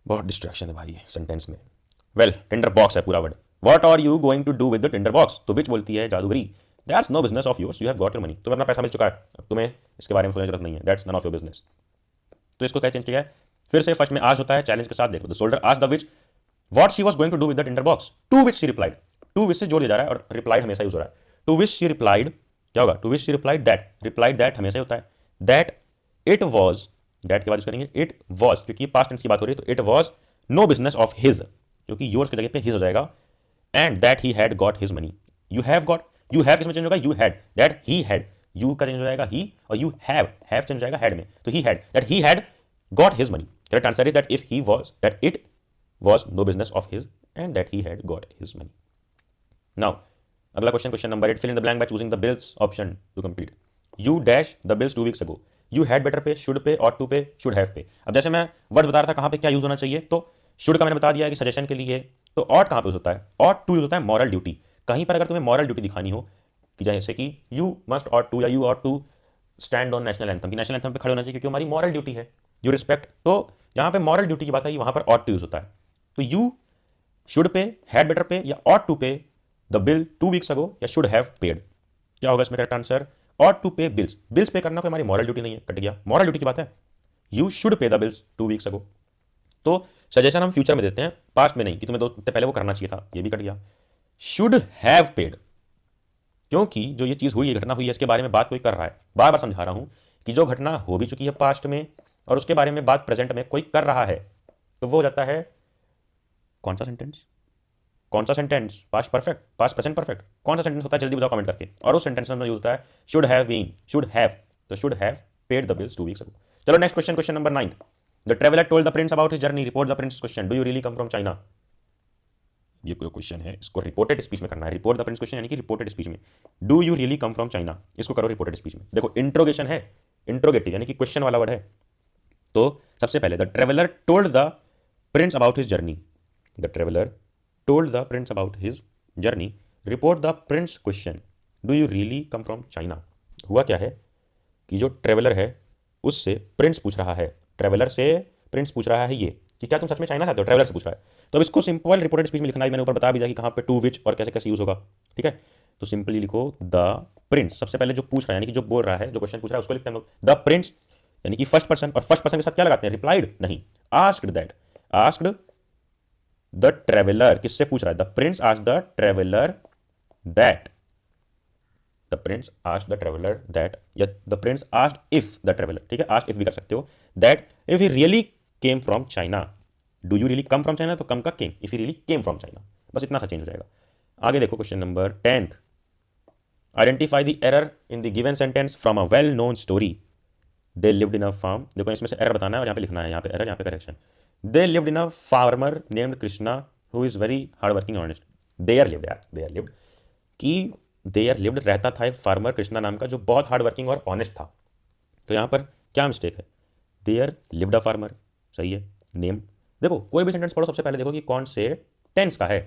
बहुत डिस्ट्रैक्शन है भाई सेंटेंस में। वेल टिंडर बॉक्स है पूरा word, what are you going to do with the tinder box. तो विच बोलती है जादूगरी, that's no business of yours, you have got your money, तुम्हें अपना पैसा मिल चुका है, अब तुम्हें इसके बारे में सोचने की जरूरत नहीं है, that's none of your business. तो इसको क्या चेंज किया है, फिर से फर्स्ट में आज होता है चैलेंज के साथ, देखो the soldier asked the witch what she was going to do with the tinder box, to which she replied. To which से जोड़ दिया जा रहा है और रिप्लाइड हमेशा यूज हो रहा है। टू विच शी रिप्लाइड क्या होगा, to which she replied that, replied that हमेशा होता है, दैट इट वाज, दैट के बाद यूज करेंगे इट वाज, क्योंकि पास्ट टेंस की बात हो रही है, तो it was no business of his, क्योंकि योर्स की जगह पे हिज हो जाएगा, and that he had got his money. You have got, you have किसमें चेंज होगा, you had, that he had, you का चेंज हो जाएगा ही, और यू हैव चेंज हो जाएगा हैड में, तो he had, that he had got his money. Correct answer is that if he was, that it was no business of his and that he had got his money. Now अगला question, question number 8, fill in the blank by choosing the bills option to complete. You dash the bills 2 weeks ago, you had better pay, should pay, और to पे, should have पे। अब जैसे मैं word बता रहा था कहां पे क्या यूज होना चाहिए, तो शुड का मैंने बता दिया कि सजेशन के लिए, तो ऑट कहां पे यूज होता है, ऑट टू यूज होता है मॉरल ड्यूटी। कहीं पर अगर तुम्हें मॉरल ड्यूटी दिखानी हो कि जैसे कि यू मस्ट ऑट टू या you ought to stand on national anthem, कि नेशनल एंथम पे खड़े होना चाहिए क्योंकि हमारी मॉरल ड्यूटी है, यू रिस्पेक्ट। तो जहाँ पे मॉरल ड्यूटी की बात है वहाँ पर ऑट टू यूज होता है। तो you should pay, had better pay या ought to pay the bill 2 weeks ago या शुड हैव पेड। क्या होगा इसमें correct answer? Ought to pay bills. Bills पे करना कोई हमारी मॉरल ड्यूटी नहीं है, कट गया। मॉरल ड्यूटी की बात है, यू शुड पे द बिल्स 2 वीक्स अगो। तो सजेशन हम फ्यूचर में देते हैं, पास्ट में नहीं कि तुम्हें 2 हफ्ते पहले वो करना चाहिए था, ये भी कट गया। शुड हैव पेड, क्योंकि जो ये चीज़ हुई, ये घटना हुई है, इसके बारे में बात कोई कर रहा है। बार बार समझा रहा हूं कि जो घटना हो भी चुकी है पास्ट में और उसके बारे में बात प्रेजेंट में कोई कर रहा है, तो वो हो जाता है कौन सा सेंटेंस? कौन सा sentence? Past perfect, past present perfect. कौन सा सेंटेंस होता है? जल्दी बताओ कमेंट करके। और उस सेंटेंस में यूज होता है should have been, should have. तो should have paid the bills 2 weeks ago. चलो next question, question number 9। The traveller told the prince about his journey, report the prince question, do you really come from China. ये कोई question है, इसको reported speech में करना है। Report the prince question यानी कि रिपोर्टेड स्पीच में। Do you really come from China, इसको करो रिपोर्टेड स्पीच में। देखो इंट्रोगेशन है, इंट्रोगेटिव यानी कि क्वेश्चन वाला वर्ड है। तो सबसे पहले the traveller told the prince about his journey, the traveller told the prince about his journey, report the prince question, do you really come from China. हुआ क्या है कि जो ट्रेवलर है उससे प्रिंस पूछ रहा है, ट्रेवलर से प्रिंस पूछ रहा है ये कि क्या तुम सच में चाइना से आते हो, ट्रेवलर से पूछ रहा है। तो अब इसको सिंपल रिपोर्टेड स्पीच में लिखना है, मैंने ऊपर बता भी दिया कि कहाँ पे टू विच और कैसे कैसे यूज होगा, ठीक है। तो सिंपली लिखो द प्रिंस, सबसे पहले जो पूछ रहा है यानी कि जो बोल रहा है, जो क्वेश्चन पूछ रहा है उसको लिखते हैं हम लोग द प्रिंस, यानी कि फर्स्ट पर्सन। और फर्स्ट पर्सन के साथ क्या लगाते हैं? रिप्लाइड नहीं, asked that. Asked the traveller, किससे पूछ रहा है? The prince asked the traveller that, the prince asked the traveller that, या the prince asked if the traveller, ठीक है, आस्क्ड इफ भी कर सकते हो, that if he really came from China. Do you really come from China, तो come का came, if he really came from China, बस इतना सा चेंज हो जाएगा। आगे देखो question number 10th। Identify the error in the given sentence from a well known story. They lived in a farm, देखो इसमें से एरर बताना है और यहाँ पे लिखना है, यहाँ पे एरर, यहाँ पे correction. They lived in a farmer named Krishna who is very hard working honest. There lived, यार देयर लिव्ड, कि देयर लिव्ड रहता था एक फार्मर कृष्णा नाम का जो बहुत हार्ड वर्किंग और ऑनेस्ट था। तो यहाँ पर क्या मिस्टेक है? देयर लिव्ड अ फार्मर, सही है। नेम, देखो कोई भी सेंटेंस पढ़ो सबसे पहले देखो कि कौन से टेंस का है।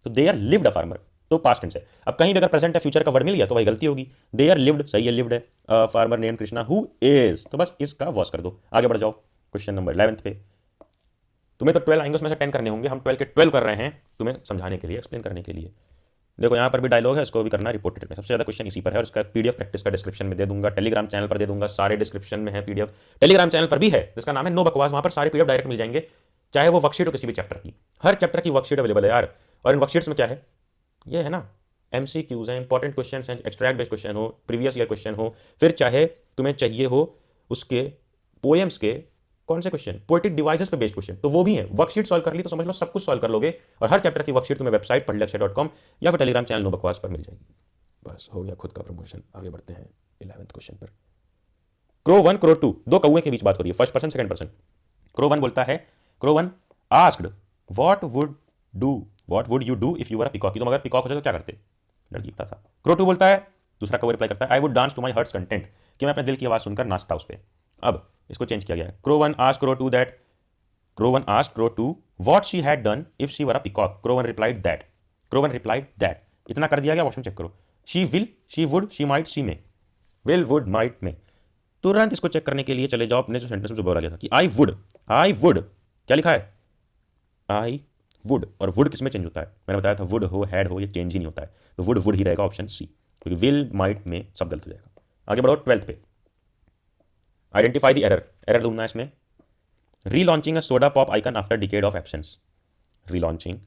तो देयर लिव्ड अ फार्मर तो पास्ट टेंस है। अब कहीं भी अगर प्रेजेंट या फ्यूचर का वर्ड मिल गया तो वही गलती होगी। देयर लिव्ड, सही है, लिव्ड है। Farmer name Krishna who is, तो बस इसका वॉश कर दो। आगे बढ़ जाओ क्वेश्चन नंबर 11 पे। तुम्हें तो 12 आएंगे, उसमें से 10 करने होंगे, हम 12 के 12 कर रहे हैं तुम्हें समझाने के लिए, एक्सप्लेन करने के लिए। देखो यहाँ पर भी डायलॉग है, इसको भी करना है रिपोर्टेड में। सबसे ज़्यादा क्वेश्चन इसी पर है और इसका पीडीएफ प्रैक्टिस का डिस्क्रिप्शन में दे दूंगा, टेलीग्राम चैनल पर दे दूंगा, सारे डिस्क्रिप्शन में है पीडीएफ। टेलीग्राम चैनल पर भी है जिसका नाम है नो बकवास, वहाँ पर सारे पीडीएफ डायरेक्ट मिल जाएंगे, चाहे वो वर्कशीट हो किसी भी चैप्टर की। हर चैप्टर की वर्कशीट अवेलेबल है यार। और इन वर्कशीट्स में क्या है, ये है ना, MCQs हैं, इंपॉर्टेंट क्वेश्चन हैं, एक्सट्रैक्ट बेस्ड क्वेश्चन हो, प्रीवियस ईयर क्वेश्चन हो, फिर चाहे तुम्हें चाहिए हो उसके पोएम्स के कौन से क्वेश्चन, पोएटिक डिवाइसेस पे बेस्ड क्वेश्चन, तो वो भी है। वर्कशीट सॉल्व कर ली तो समझ लो सब कुछ सॉल्व कर लोगे। और हर चैप्टर की वर्कशीट तुम्हें वेबसाइट पढ़लेक्चर.com या फिर टेलीग्राम चैनल नो बकवास पर मिल जाएगी। बस हो गया खुद का प्रमोशन। आगे बढ़ते हैं 11th क्वेश्चन पर। क्रो 1 क्रो 2, दो कौए के बीच बात हो रही है, first person second person. Crow 1 बोलता है, crow 1 asked what would you do if you were a peacock, तुम अगर पीकॉक हो जाए तो क्या करते? लड़की उठा था। क्रो 2 बोलता है, दूसरा कौवा रिप्लाई करता है, I would dance to my heart's content, कि मैं अपने दिल की आवाज सुनकर नाचता उस पर। अब इसको चेंज किया गया है। Crow 1 asked crow 2 that, crow 1 asked crow 2 what she had done if she were a peacock, crow 1 replied that, crow 1 replied that. इतना कर दिया गया, ऑप्शन चेक करो। She will, she would, she might, she may, will, would, might, may. तुरंत इसको check करने के लिए चले जाओ अपने जो सेंटेंस में जो बोला गया था कि आई वुड, क्या लिखा है? I would. और वुड किस में चेंज होता है? मैंने बताया था वुड हो, हैड हो, ये चेंज ही नहीं होता है। तो वुड ही रहेगा, ऑप्शन सी, क्योंकि विल, माइट, में सब गलत हो जाएगा। आगे बढ़ो 12th पे। आइडेंटिफाई द एरर ढूंढना है इसमें। Relaunching a soda pop icon after decade of absence, relaunching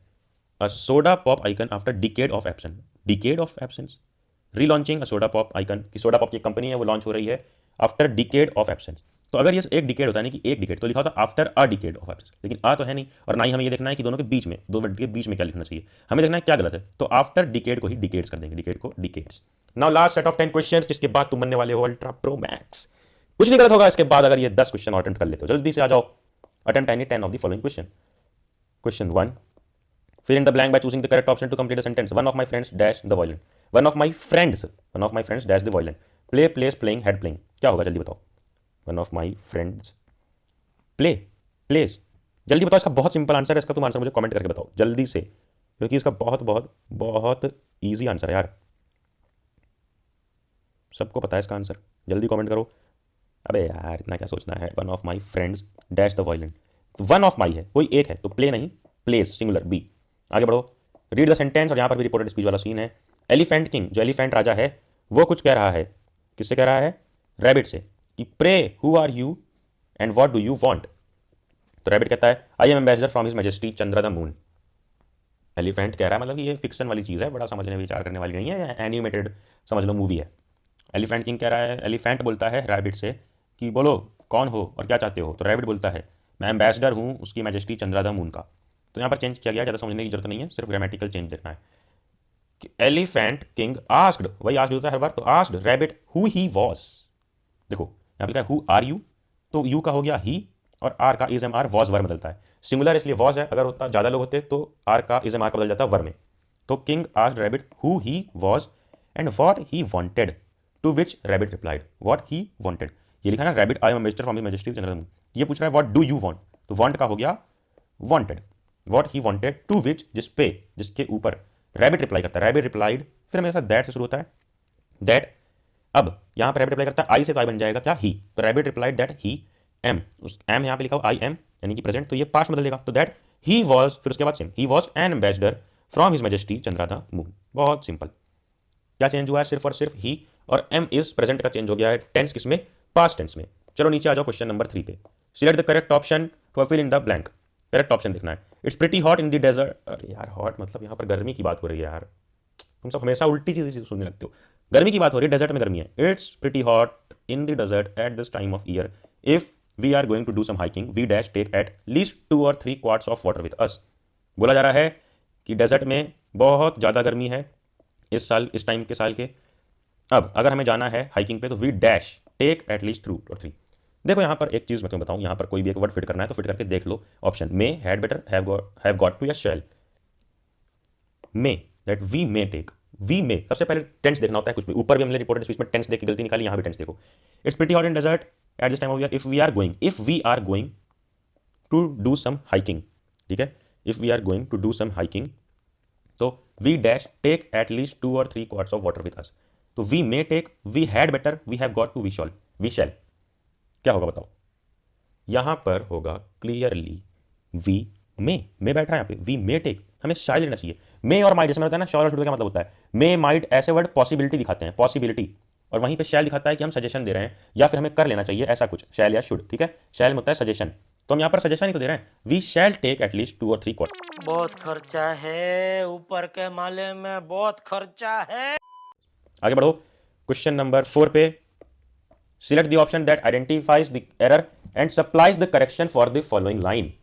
a soda pop icon after decade of absence, decade of absence, relaunching a soda pop icon, की सोडा पॉप की company है वो launch हो रही है आफ्टर डिकेड ऑफ एब्सेंस। तो अगर ये एक डिकेड होता है कि एक डिकेड, तो लिखा होता after a decade of absence, लेकिन आ तो है नहीं, और ना ही हमें ये देखना है कि दोनों के बीच में, दो वर्ड के बीच में क्या लिखना चाहिए, हमें देखना है क्या गलत है। तो आफ्टर डिकेड को ही डिकेड्स कर देंगे, डिकेड को decades. Now last set of 10 questions, जिसके बाद तुम बनने वाले हो अल्ट्रा प्रो मैक्स। कुछ नहीं गलत होगा इसके बाद अगर ये 10 क्वेश्चन अटेम्प्ट कर लेते हो। जल्दी से आ जाओ, attempt any 10 of the following question. Question 1, fill in the blank by choosing the correct option to complete the sentence. One of my friends dash the violin. One of my friends dash the violin. Play, plays, playing, had, playing. क्या होगा जल्दी बताओ? One of my friends play, plays. जल्दी बताओ, इसका बहुत simple answer है, इसका तुम आंसर मुझे कमेंट करके बताओ जल्दी से, क्योंकि इसका बहुत बहुत बहुत ईजी आंसर है यार। सबको पता है इसका आंसर, जल्दी कमेंट करो। अबे यार इतना क्या सोचना है। One of my friends dash the violent, one of my है, कोई एक है तो प्ले नहीं, प्लेस सिंगुलर बी। आगे बढ़ो, रीड द सेंटेंस, और यहाँ पर भी रिपोर्टेड स्पीच वाला सीन है। एलिफेंट किंग, जो एलिफेंट राजा है वो कुछ कह रहा है, किससे कह रहा है? रैबिट से, कि pray who are you and what do you want. तो रैबिट कहता है I am ambassador from his majesty Chandra the moon. Elephant कह रहा है, मतलब कि ये फिक्शन वाली चीज़ है, बड़ा समझने विचार करने वाली नहीं है, एनिमेटेड समझ लो मूवी है। एलिफेंट किंग कह रहा है, एलिफेंट बोलता है रैबिट से कि बोलो कौन हो और क्या चाहते हो। तो रैबिट बोलता है मैं एम्बेसडर हूँ उसकी मैजेस्टी चंद्रा द मून का। तो यहाँ पर चेंज किया गया, ज़्यादा समझने की जरूरत नहीं है, सिर्फ ग्रामेटिकल चेंज देखना है। एलिफेंट किंग आस्क्ड, वही आस्क्ड होता है हर बार, तो asked rabbit who he was. देखो यहाँ पर लिखा है हु आर यू, तो यू का हो गया ही, और आर का is am are was were बदलता है। सिंगुलर इसलिए वॉज है, अगर होता ज़्यादा लोग होते तो आर का इज एम आर का बदल जाता वर में। तो king asked rabbit who he was and what he wanted, to which rabbit replied what he wanted. ये लिखा ना rabbit I am messenger from his majesty Chandra the moon, ये पूछ रहा है व्हाट डू यू वांट, तो वांट का हो गया wanted, what he wanted, to which जिस पे जिसके ऊपर रैबिट रिप्लाई करता है, रैबिट रिप्लाइड, फिर मेरे साथ दैट से शुरू होता है, दैट। अब यहाँ पर रैबिट रिप्लाई करता है आई से, तो आई बन जाएगा क्या ही, तो rabbit replied that he am, उस एम यहाँ पे लिखा हो आई एम यानी कि प्रेजेंट, तो ये पास्ट बदल देगा, तो दैट ही वॉज, फिर उसके बाद same he was an ambassador from his majesty Chandra the moon. बहुत सिंपल, क्या चेंज हुआ है? सिर्फ और सिर्फ ही, और एम इज प्रेजेंट का चेंज हो गया है, टेंस किसमें? पास्ट टेंस में। चलो नीचे आ जाओ क्वेश्चन नंबर 3 पे। Select the correct option to fill in the blank, correct option देखना है। It's pretty hot in the desert, अरे यार हॉट मतलब यहाँ पर गर्मी की बात हो रही है यार, तुम सब हमेशा उल्टी चीज़ सुनने लगते हो। गर्मी की बात हो रही है, डेजर्ट में गर्मी है। It's pretty hot in the desert at this time of year, if we are going to do some hiking we dash take at least 2 or 3 quarts of water with us. बोला जा रहा है कि desert में बहुत ज़्यादा गर्मी है इस साल, इस टाइम के साल के। अब अगर हमें जाना है हाइकिंग पे तो we dash take at least 2 or 3। देखो यहाँ पर एक चीज़ मैं तुम्हें बताऊँ, यहाँ पर कोई भी एक वर्ड फिट करना है तो फिट करके देख लो। Option may, had better, have got to, या shall. May, that we may take, we may, सबसे पहले टेंस देखना होता है कुछ भी। ऊपर भी हमने रिपोर्टेड स्पीच में टेंस देख के गलती निकाली, यहाँ भी टेंस देखो। It's pretty hot in desert at this time of year if we are going to do some hiking, ठीक है, if we are going to do some hiking, तो we dash take at least 2 or 3 quarts of water with us. तो we may take, we had better, we have got to, we shall. क्या होगा बताओ? यहां पर होगा clearly we मे बैठ रहा है यहाँ पे, वी मे टेक, हमें शायद लेना चाहिए। मे और माइट, जैसे मैंने बताया ना, श्योर और शुड का मतलब होता है मे माइट, ऐसे वर्ड पॉसिबिलिटी दिखाते हैं, पॉसिबिलिटी, और वहीं पे शैल दिखाता है कि हम सजेशन दे रहे हैं या फिर हमें कर लेना चाहिए ऐसा कुछ, शैल या शुड, ठीक है। शैल में होता है सजेशन, तो हम यहाँ पर सजेशन ही तो दे रहे हैं, we shall take at least 2 or 3 quarts। बहुत खर्चा है, ऊपर के माले में बहुत खर्चा है। आगे बढ़ो क्वेश्चन नंबर 4 पे। Select the option that identifies the error and supplies the correction for the following line.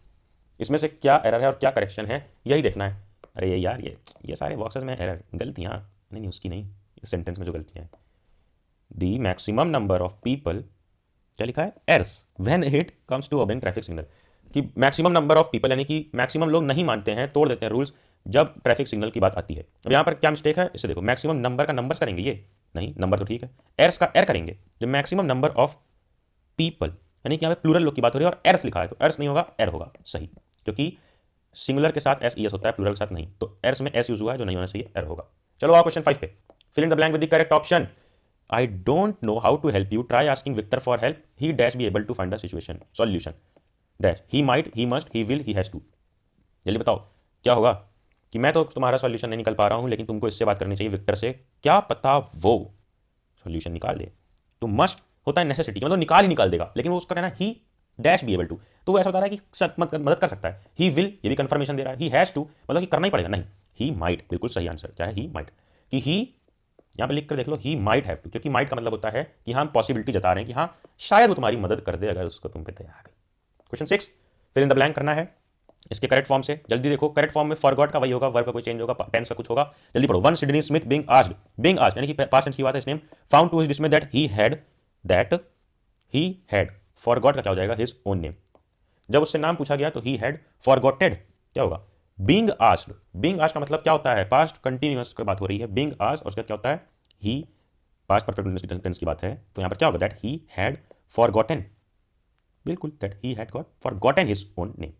इसमें से क्या एरर है और क्या करेक्शन है, यही देखना है। अरे यार ये सारे बॉक्सेस में एरर, गलतियाँ नहीं उसकी नहीं, इस सेंटेंस में जो गलतियाँ हैं। The maximum number of people, क्या लिखा है? Errs when it comes to obeying traffic signal, कि मैक्सिमम नंबर ऑफ पीपल यानी कि मैक्सिमम लोग नहीं मानते हैं, तोड़ देते हैं रूल्स जब ट्रैफिक सिग्नल की बात आती है। अब यहाँ पर क्या मिस्टेक है, इसे देखो, मैक्सिमम नंबर का नंबर्स करेंगे, ये नहीं, नंबर तो ठीक है, एर्स का एर करेंगे। जब मैक्सिमम नंबर ऑफ पीपल यानी कि यहाँ पे प्लूरल लोग की बात हो रही है और एर्स लिखा है, तो एर्स नहीं होगा, एर होगा, सही, क्योंकि सिंगुलर के साथ एस ई एस होता है, प्लूरल के साथ नहीं, तो एर्स में एस यूज हुआ है, जो नहीं होना चाहिए, एर होगा। चलो आओ क्वेश्चन 5 पे। Fill in the blank with the correct option. I don't know how to help you. Try asking Victor for help. He dash be able to find a solution. Dash. He might, he must, he will, he has to. जल्दी बताओ क्या होगा? कि मैं तो तुम्हारा solution नहीं निकाल पा रहा हूँ, लेकिन तुमको इससे बात करनी चाहिए विक्टर से, क्या पता वो सॉल्यूशन निकाल दे। तो मस्ट होता है नेसेसिटी, मतलब निकाल देगा, लेकिन वो उसका कहना ही डैश बी एबल टू, तो वो ऐसा बता रहा है कि मदद कर सकता है। ही विल, ये भी कंफर्मेशन दे रहा है। ही हैज़ टू, मतलब कि करना ही पड़ेगा, नहीं। ही माइट, बिल्कुल सही आंसर क्या है, ही माइट, कि ही यहाँ पे लिख कर देख लो, ही माइट हैव टू, क्योंकि माइट का मतलब होता है कि हम पॉसिबिलिटी जता रहे हैं कि हाँ शायद वो तुम्हारी मदद कर दे अगर उसको तुम पे दया आ गई। Question 6 fill in the blank करना है इसके करेक्ट फॉर्म से। जल्दी देखो, करेक्ट फॉर्म में फॉरगॉट का वही होगा, वर्ब का कोई चेंज होगा, टेंस का कुछ होगा। जल्दी पढ़ो। One Sydney Smith being asked यानी कि पास्ट टेंस की बात है, इसने found to his dismay that he had forgot का क्या हो जाएगा, हिज ओन नेम। जब उससे नाम पूछा गया तो ही हैड फॉरगॉटेड, क्या होगा, बीइंग आस्क्ड का मतलब क्या होता है, पास्ट कंटिन्यूअस की बात हो रही है, बीइंग आस्क्ड, और उसका क्या होता है, ही पास्ट परफेक्ट टेंस की बात है, तो यहाँ पर क्या होगा, दैट ही हैड फॉरगॉटन, बिल्कुल, that he had got forgotten his own name.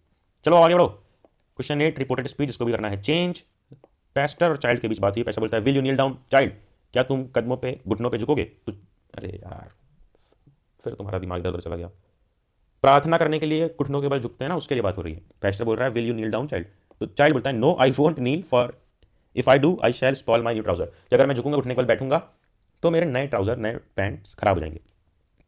चलो आगे बढ़ो। क्वेश्चन 8 रिपोर्टेड स्पीच, इसको भी करना है चेंज। पेस्टर और चाइल्ड के बीच बात हुई, पैसा बोलता है will you kneel down child, क्या तुम कदमों पे घुटनों पे झुकोगे, तो अरे यार, फिर तुम्हारा दिमाग इधर उधर चला गया। प्रार्थना करने के लिए घुटनों के बल झुकते हैं ना, उसके लिए बात हो रही है। पैस्टर बोल रहा है will you kneel down child, तो चाइल्ड बोलता है no I won't kneel, for if I do I shall spoil my new trouser, कि अगर मैं झुकूंगा घुटने के बल बैठूंगा तो मेरे नए ट्राउजर नए पैंट्स खराब हो जाएंगे।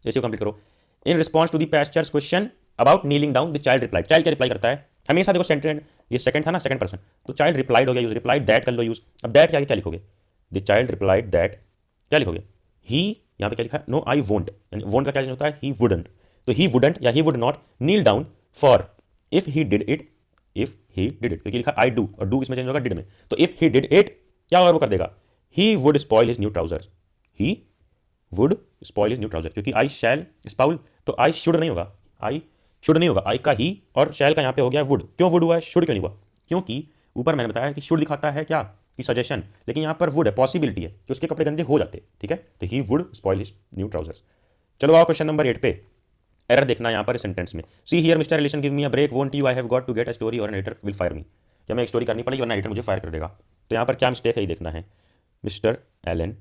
जैसे कंप्लीट करो। In response to the pastor's question about kneeling down the child reply, child क्या रिप्लाई करता है हमेशा, देखो सेंटेंस ये सेकंड था ना, सेकंड पर्सन, तो चाइल्ड रिप्लाइड हो गया यूज, रिप्लाइड दैट कर लो यूज। अब दैट क्या लिखोगे, द चाइल्ड रिप्लाइड दैट, क्या लिखोगे ही, यहाँ पे क्या लिखा है नो आई वोंट, यानी वोंट का क्या होता है ही वुडंट, तो ही वुडंट या he would not kneel down for if he did it, if he did it, क्योंकि लिखा आई डू और डू इसमें चेंज होगा डिड में, तो इफ ही डिड इट क्या होगा वो कर देगा, he would spoil his new trousers, he would spoil his new trouser, क्योंकि आई शैल स्पॉइल, तो आई शुड नहीं होगा, आई शुड नहीं होगा, आई का ही और शैल का यहाँ पे हो गया वुड। क्यों वुड हुआ है, शुड क्यों नहीं हुआ, क्योंकि ऊपर मैंने बताया कि शुड दिखाता है क्या कि सजेशन, लेकिन यहाँ पर वुड है, पॉसिबिलिटी है कि उसके कपड़े गंदे हो जाते, ठीक है, तो he would spoil his new trousers. चलो आओ क्वेश्चन नंबर 8 पे, एरर देखना यहाँ पर सेंटेंस में। See here mister Allison give me a break, won't you I have got to get a story और an editor will fire me, क्या मैं एक स्टोरी करनी पड़ेगी वरना एडिटर मुझे फायर कर देगा, तो यहाँ पर क्या मिस्टेक है ये देखना है। Mister Allen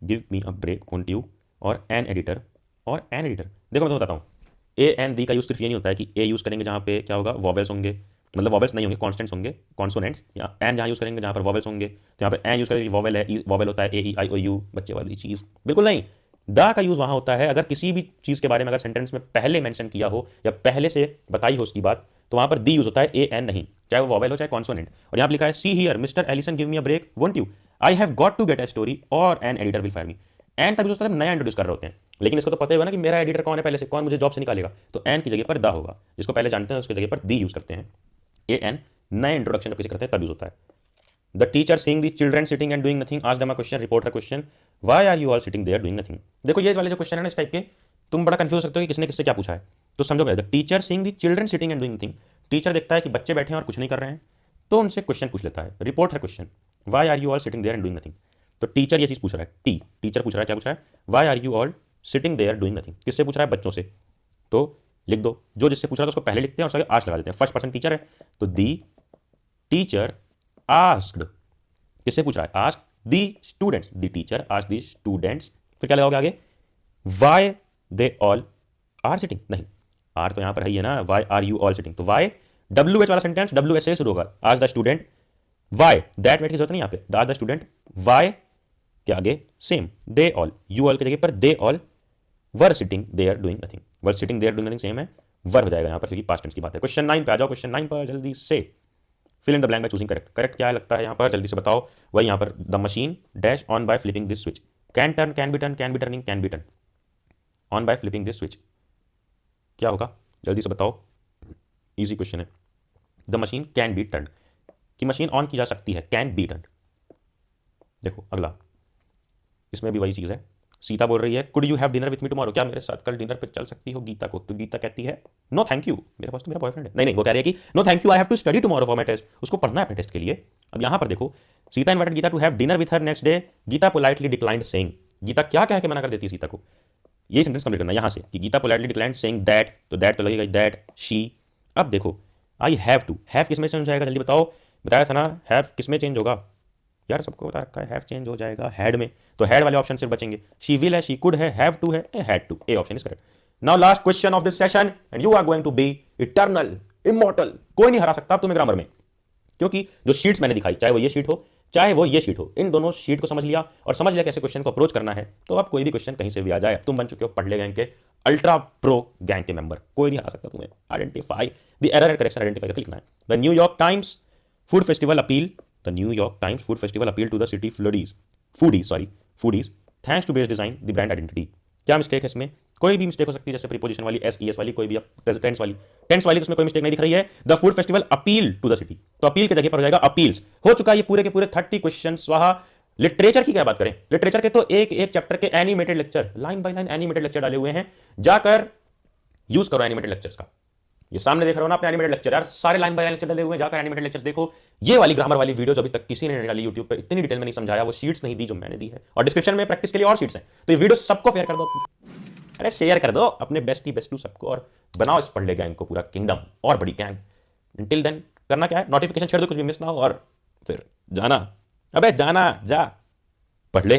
give me a break won't you और एन एडिटर, और एन एडिटर देखो मैं तो बताता हूँ, ए एन दी का यूज़ सिर्फ ये नहीं होता है कि ए यूज़ करेंगे जहाँ पे क्या होगा वॉवेल्स होंगे, मतलब वॉवेल्स नहीं होंगे कॉन्स्टेंट्स होंगे, कॉन्सोनेंट्स, या एन जहाँ यूज़ करेंगे जहाँ पर वॉवेल्स होंगे, तो यहाँ पर एन यूज़ करेंगे वॉवेल है, वॉवेल होता है ए ई आई ओ यू, बच्चे वाली चीज़ बिल्कुल नहीं। द का यूज़ वहाँ होता है अगर किसी भी चीज़ के बारे में अगर सेंटेंस में पहले मेंशन किया हो या पहले से बताई हो उसकी बात, तो वहाँ पर दी यूज़ होता है ए एन नहीं, चाहे वो वॉवेल हो चाहे कॉन्सोनेंट। और यहाँ पर लिखा है see here mister Allison give me a break won't you I have got to get a story और an editor will fire me. एन तभी होता है नया इंट्रोड्यूस कर रहे होते हैं, लेकिन इसको तो पता ही होगा ना कि मेरा एडिटर कौन है पहले से, कौन मुझे जॉब से निकालेगा, तो एन की जगह पर द होगा, जिसको पहले जानते हैं उसकी जगह पर दी यूज करते हैं। ए एन नए इंट्रोडक्शन जब किसी करते हैं तब यूज होता है। The teacher seeing the children sitting and doing nothing asked them a question, report a question why are you all sitting there doing nothing. देखो ये वाले जो क्वेश्चन है ना इस टाइप के, तुम बड़ा कंफ्यूज हो सकते हो कि किसने किससे क्या पूछा है, तो समझो the teacher seeing the children sitting and doing nothing, teacher देखता है कि बच्चे बैठे हैं और कुछ नहीं कर रहे हैं, तो उनसे क्वेश्चन पूछ लेता है, report her question why are you all sitting there and doing nothing, तो टीचर ये चीज पूछ रहा है, टीचर पूछ रहा है क्या पूछ रहा है, why are you all sitting there doing nothing, किससे पूछ रहा है बच्चों से, तो लिख दो जो जिससे पूछ रहा था उसको पहले लिखते हैं और उसके आगे आस्क लगा देते हैं, फर्स्ट पर्सन टीचर है तो दी टीचर आस्क्ड, किससे पूछ रहा है ask the students, the teacher ask the students, फिर क्या लगाओगे आगे why they all are sitting, नहीं आर तो यहां पर है ही है ना, why are you all sitting, तो व्हाई डब्ल्यू एच वाला सेंटेंस डब्ल्यू एच से शुरू होगा, आज the student why that wait की जरूरत नहीं यहाँ पे, आज द स्टूडेंट व्हाई के आगे same they all, you all की जगह पर they all were sitting there doing nothing, were sitting there doing nothing same है, वर हो जाएगा यहाँ पर क्योंकि पास्ट टेंस की बात है। क्वेश्चन 9 पे आ जाओ, क्वेश्चन 9 पर जल्दी से fill in the blank by choosing correct, correct क्या लगता है यहाँ पर जल्दी से बताओ, वही यहाँ पर the machine dash on by flipping this switch, can turn can be turn can be turning can be turn on by flipping this switch, क्या होगा जल्दी से बताओ, इजी क्वेश्चन है। The machine can be turn, कि machine on की जा सकती है, कैन बी टर्न। देखो अगला इसमें भी वही चीज़ है, सीता बोल रही है could you have dinner with me tomorrow, क्या मेरे साथ कल डिनर पे चल सकती हो गीता को, तो गीता कहती है नो थैंक यू, मेरे पास तो मेरा बॉयफ्रेंड है, नहीं वो कह रही है कि no thank you I have to study tomorrow for my test, उसको पढ़ना है अपने टेस्ट के लिए। अब यहाँ पर देखो Sita invited Gita to have dinner with her next day, Gita politely declined saying, Gita क्या कह के मना कर देती है सीता को, ये सेंटेंस कंप्लीट करना यहाँ से कि Gita politely declined saying that, तो दैट तो लगेगा दैट शी। अब देखो आई हैव टू, हैव किस में चेंज हो जाएगा जल्दी बताओ, बताया था ना हैव किस में चेंज होगा, यार सबको बता रखा है हैव चेंज हो जाएगा हैड में, तो हैड वाले ऑप्शन सिर्फ बचेंगे, शी विल है शी कुड है हैव टू है had to, A option is correct. Now last question of this session and you are going to be eternal immortal, कोई नहीं हरा सकता तुम्हें ग्रामर में, क्योंकि जो शीट्स मैंने दिखाई चाहे वो ये शीट हो चाहे वो ये शीट हो, इन दोनों शीट को समझ लिया और समझ लिया कैसे क्वेश्चन को अप्रोच करना है, तो अब कोई भी क्वेश्चन कहीं से भी आ जाए, तुम बन चुके हो पढ़ ले गैंग के अल्ट्रा प्रो गैंग के मेंबर, कोई नहीं हरा सकता तुम्हें। Identify the error and correction identify करके लिखना है। The New York Times food festival appeal, the New York Times food festival appeal to the city foodies thanks to base design the brand identity, क्या मिस्टेक है इसमें, कोई भी मिस्टेक हो सकती है जैसे प्रीपोजिशन वाली एस ई एस वाली, कोई भी टेंस वाली इसमें कोई मिस्टेक नहीं दिख रही है। The food festival appeal to the city, तो अपील की जगह पर हो जाएगा अपील्स, हो चुका ये पूरे के पूरे 30 क्वेश्चन स्वाहा। लिटरेचर की क्या बात करें, लिटरेचर के तो एक एक चैप्टर के animated lecture, line by line animated lecture डाले हुए हैं, जाकर यूज करो एनिमेटेड लेक्चर्स का, ये सामने देख रहे हो ना अपने एनिमेटेड लेक्चर, यार सारे लाइन बाय लाइन लेक्चर डाले हुए हैं, जाकर एनिमेटेड लेक्चर्स देखो। ये वाली ग्रामर वाली वीडियो अभी तक किसी ने नहीं डाली यूट्यूब पे, इतनी डिटेल में नहीं समझाया, वो शीट्स नहीं दी जो मैंने दी है, और डिस्क्रिप्शन में प्रैक्टिस के लिए और शीट्स हैं, तो ये वीडियो सबको शेयर कर दो, अरे शेयर कर दो अपने बेस्टी सबको, और बनाओ इस पढ़ ले गैंग को पूरा किंगडम और बड़ी गैंग। टिल देन करना क्या है, नोटिफिकेशन छेड़ दो कुछ भी मिस ना हो, और फिर जाना, अबे जाना जा पढ़ ले।